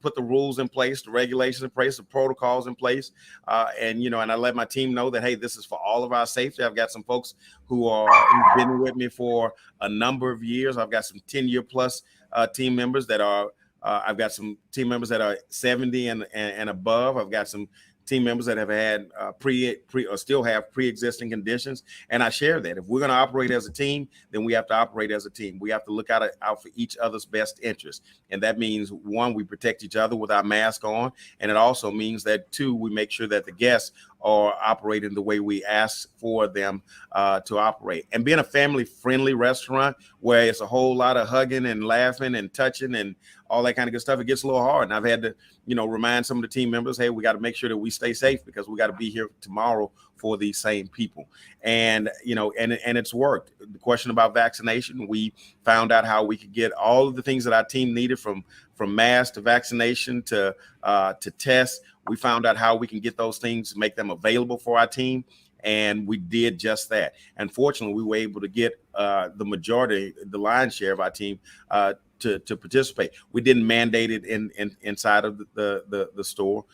put the rules in place, the regulations in place, the protocols in place, and I let my team know that, hey, this is for all of our safety. I've got some folks who've been with me for a number of years. I've got some 10-year plus team members that are. I've got some team members that are 70 and above. I've got some team members that have had or still have pre-existing conditions, and I share that. If we're going to operate as a team, then we have to operate as a team. We have to look out for each other's best interest, and that means, one, we protect each other with our mask on, and it also means that, two, we make sure that the guests are operating the way we ask for them to operate. And being a family-friendly restaurant where it's a whole lot of hugging and laughing and touching and all that kind of good stuff, it gets a little hard. And I've had to, remind some of the team members, hey, we got to make sure that we stay safe because we got to be here tomorrow for these same people. And, and it's worked. The question about vaccination, we found out how we could get all of the things that our team needed, from masks to vaccination to tests. We found out how we can get those things, make them available for our team. And we did just that. And fortunately, we were able to get the majority, the lion's share of our team to participate. We didn't mandate it inside of the store.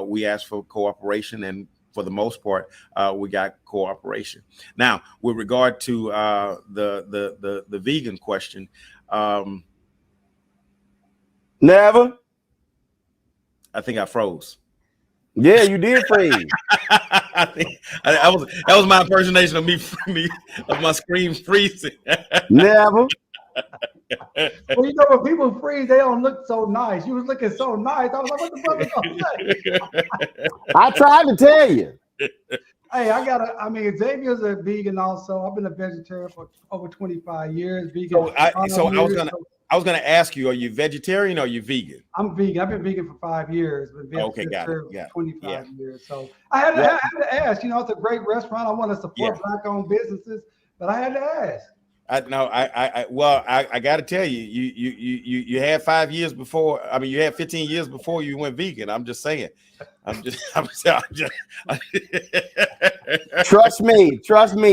We asked for cooperation, and for the most part, we got cooperation. Now, with regard to the vegan question, never. I think I froze. Yeah, you did freeze. I think that was my impersonation of me of my screen freezing. Never. Well, you know, when people freeze, they don't look so nice. You was looking so nice. I was like, what the brother gonna say? I tried to tell you. Hey, I mean, Xavier's a vegan also. I've been a vegetarian for over 25 years. Vegan. So I was gonna ask you, are you vegetarian or are you vegan? I'm vegan. I've been vegan for 5 years. Okay, got it. Yeah, 25 years. So I had to ask. You know, it's a great restaurant. I want to support Black-owned businesses, but I had to ask. I got to tell you, you had 5 years before. I mean, you had 15 years before you went vegan. I'm just saying. Trust me.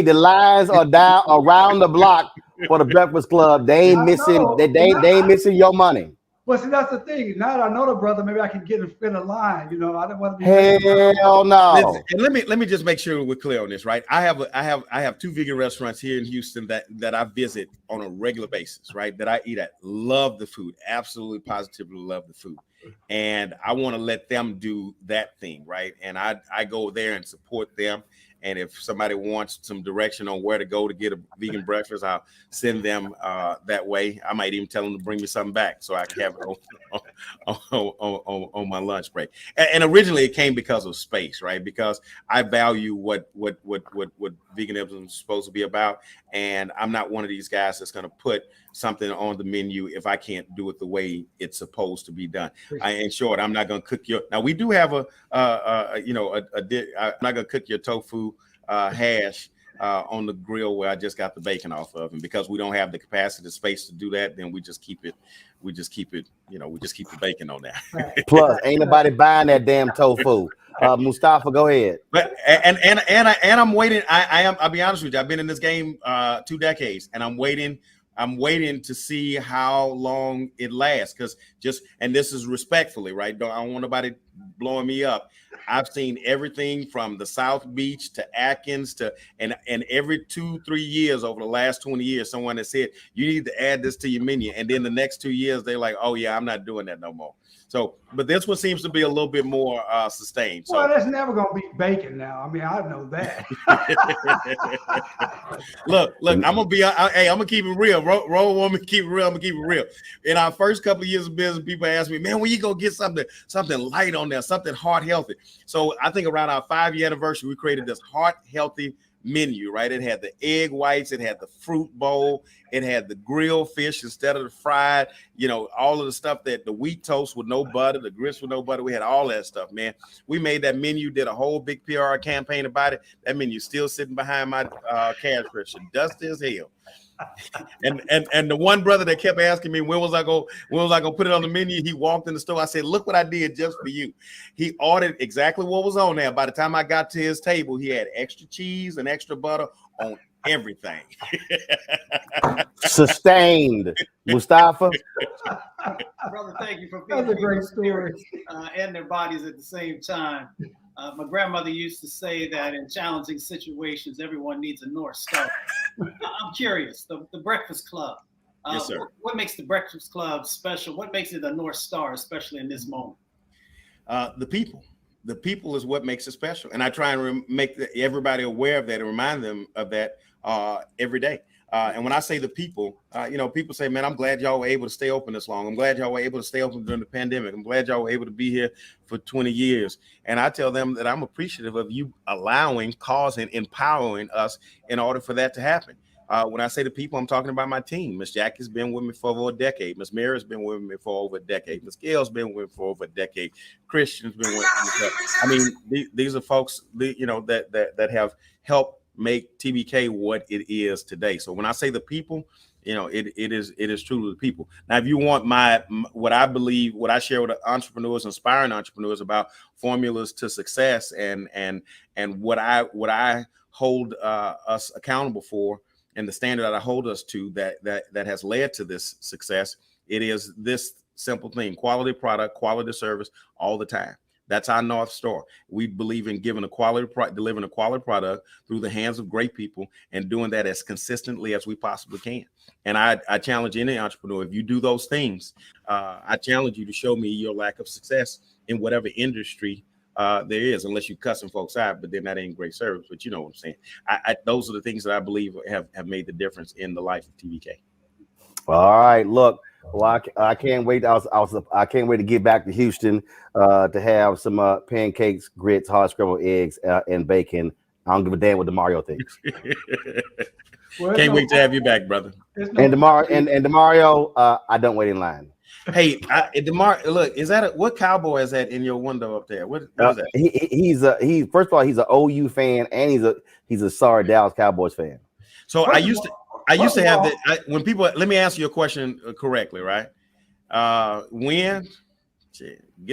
The lines are down around the block for the Breakfast Club. They ain't missing. They ain't missing your money. Well, see, that's the thing. Now that I know the brother, maybe I can get in a line. You know, I don't want to be. Hell no. And let me just make sure we're clear on this, right? I have 2 vegan restaurants here in Houston that I visit on a regular basis, right? That I eat at. Love the food. Absolutely, positively love the food. And I want to let them do that thing, right? And I go there and support them. And if somebody wants some direction on where to go to get a vegan breakfast, I'll send them that way. I might even tell them to bring me something back so I can have it on my lunch break. And originally it came because of space, right? Because I value what veganism is supposed to be about. And I'm not one of these guys that's going to put something on the menu if I can't do it the way it's supposed to be done. In short, I'm not going to cook your. Now we do have I'm not going to cook your tofu hash on the grill where I just got the bacon off of, and because we don't have the capacity, the space to do that, then we just keep it. We just keep it. We just keep the bacon on there. Plus, ain't nobody buying that damn tofu. Mustafa, go ahead. But and I'm waiting. I'll be honest with you. I've been in this game 2 decades, and I'm waiting to see how long it lasts. Because and this is respectfully, right? I don't want nobody blowing me up. I've seen everything from the South Beach to Atkins and every 2-3 years over the last 20 years, someone has said, you need to add this to your menu. And then the next 2 years, they're like, oh yeah, I'm not doing that no more. So, but this one seems to be a little bit more sustained. So, well, that's never going to beat bacon now. I mean, I know that. look, I'm going to keep it real. Roll want me to keep it real. I'm going to keep it real. In our first couple of years of business, people ask me, man, when you going to get something light on there, something heart healthy? So I think around our 5-year anniversary, we created this heart healthy menu, right? It had the egg whites, it had the fruit bowl, it had the grilled fish instead of the fried, all of the stuff, that the wheat toast with no butter, the grits with no butter. We had all that stuff, man. We made that menu, did a whole big PR campaign about it. That menu still sitting behind my cash register, dusty as hell. And the one brother that kept asking me when was I gonna put it on the menu, he walked in the store. I said, look what I did just for you. He ordered exactly what was on there. By the time I got to his table, he had extra cheese and extra butter on everything. Sustained. Mustafa. Brother, thank you for being That's a great story. And their bodies at the same time. My grandmother used to say that in challenging situations, everyone needs a North Star. I'm curious, the Breakfast Club. Yes, sir. What makes the Breakfast Club special? What makes it a North Star, especially in this moment? The people. The people is what makes it special. And I try and make everybody aware of that and remind them of that every day. And when I say the people, people say, man, I'm glad y'all were able to stay open this long. I'm glad y'all were able to stay open during the pandemic. I'm glad y'all were able to be here for 20 years. And I tell them that I'm appreciative of you allowing, causing, empowering us in order for that to happen. When I say the people, I'm talking about my team. Miss Jackie's been with me for over a decade. Miss Mary's been with me for over a decade. Miss Gail's been with me for over a decade. Christian's been with me. I mean, these are folks, that have helped make TBK what it is today. So when I say the people, it is truly the people. Now, if you want what I believe, what I share with entrepreneurs, inspiring entrepreneurs about formulas to success, and what I hold us accountable for, and the standard that I hold us to that has led to this success, it is this simple thing: quality product, quality service all the time. That's our North Star. We believe in delivering a quality product through the hands of great people, and doing that as consistently as we possibly can. And I challenge any entrepreneur, if you do those things, I challenge you to show me your lack of success in whatever industry there is, unless you're cussing folks out, but then that ain't great service. But you know what I'm saying. Those are the things that I believe have made the difference in the life of TBK. All right, look. Well, I can't wait. I can't wait to get back to Houston to have some pancakes, grits, hard scrambled eggs, and bacon. I don't give a damn what DeMario thinks. Can't wait to have you back, brother. And DeMario, I don't wait in line. Hey, DeMario, look, is that what cowboy is that in your window up there? What is that? He's first of all, he's an OU fan, and he's a sorry Dallas Cowboys fan. So I used to have that when people. Let me answer your question correctly, right? Get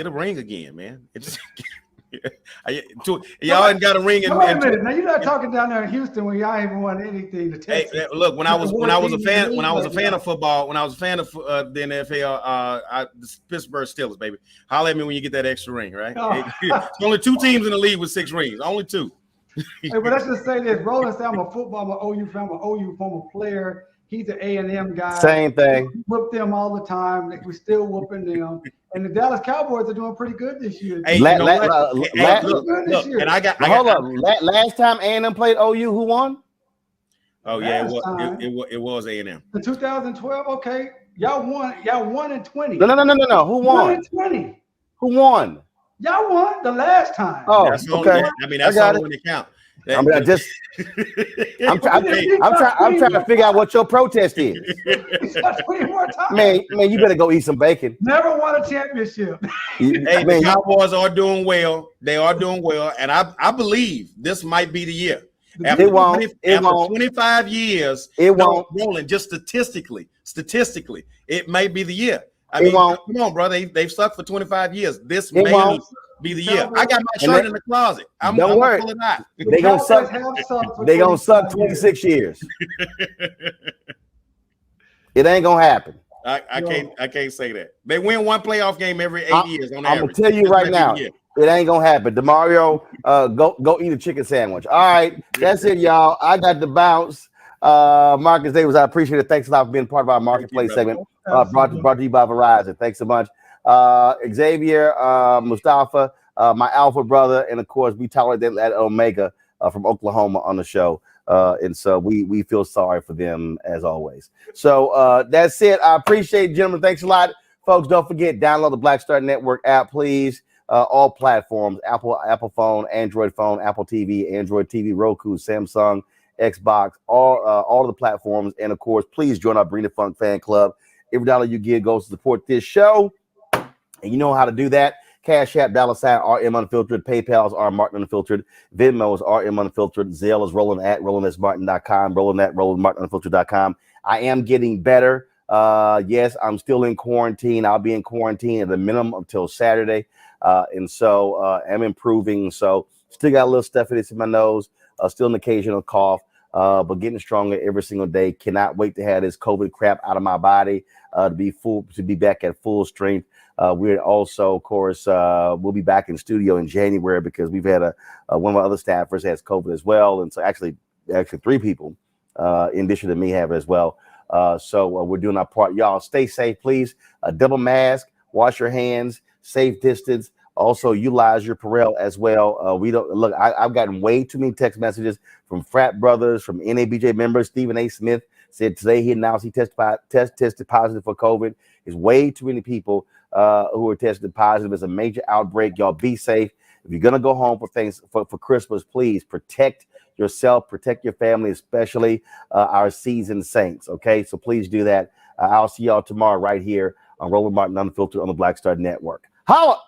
a ring again, man. Y'all ain't got a ring. Wait a minute. Now you're not talking down there in Houston when y'all ain't won anything to Texas. Hey, look, when I was a fan of football, when I was a fan of the NFL, the Pittsburgh Steelers, baby. Holler at me when you get that extra ring, right? Oh. There's only 2 teams in the league with 6 rings. Only 2. Hey, but let's just say this: Roland said I'm a football, I'm an OU fan, I'm an OU former player. He's an A&M guy. Same thing. We whoop them all the time. Like, we're still whooping them. And the Dallas Cowboys are doing pretty good this year. Hey, look, and I got hold up. Last time A&M played OU, who won? Oh yeah, it was A&M. In 2012, okay, y'all won in 20. No. Who won? 1 in 20. Who won? Y'all won the last time. Oh, that's okay. That's all when it count. I'm trying to figure out what your protest is. Man, you better go eat some bacon. Never won a championship. The Cowboys are doing well. They are doing well, and I believe this might be the year. After 25 years, it won't. Rolling just statistically, it may be the year. I mean, come on, bro. They've sucked for 25 years. This may be the year. I got my shirt in the closet. Don't worry. They gonna suck. They gonna suck 26 years. It ain't gonna happen. I can't say that. They win 1 playoff game every 8 years on average. I'm gonna tell you right now, it ain't gonna happen. DeMario, go eat a chicken sandwich. All right, that's it, y'all. I got to bounce. Marcus Davis, I appreciate it. Thanks a lot for being part of our marketplace segment. Brought to you by Verizon. Thanks so much. Xavier, Mustafa, my alpha brother, and of course we tolerate them at Omega from Oklahoma on the show. And so we feel sorry for them as always. So that's it. I appreciate it, gentlemen. Thanks a lot, folks. Don't forget, download the Black Star Network app, please. All platforms: Apple phone, Android phone, Apple TV, Android TV, Roku, Samsung, Xbox, all of the platforms. And of course, please join our Bring the Funk fan club. Every dollar you give goes to support this show. And you know how to do that. Cash App, $ RM Unfiltered. PayPal's RM Martin Unfiltered. Venmo's RM Unfiltered. Zelle is Roland at RolandSMartin.com. Roland at RolandMartinUnfiltered.com. I am getting better. Yes, I'm still in quarantine. I'll be in quarantine at the minimum until Saturday. And so I'm improving. So still got a little stuffiness in my nose. Still an occasional cough. But getting stronger every single day. Cannot wait to have this COVID crap out of my body. To be back at full strength. We're also, of course, we'll be back in studio in January because we've had one of our other staffers has COVID as well, and so actually 3 people, in addition to me, have it as well. So we're doing our part. Y'all stay safe, please. Double mask, wash your hands, safe distance. Also utilize your Purell as well. We don't look. I've gotten way too many text messages from frat brothers, from NABJ members. Stephen A. Smith said today he announced he tested positive for COVID. There's way too many people who are tested positive. It's a major outbreak. Y'all be safe. If you're gonna go home for Christmas, please protect yourself, protect your family, especially our seasoned saints. Okay, so please do that. I'll see y'all tomorrow right here on Roland Martin Unfiltered on the Black Star Network. Holla!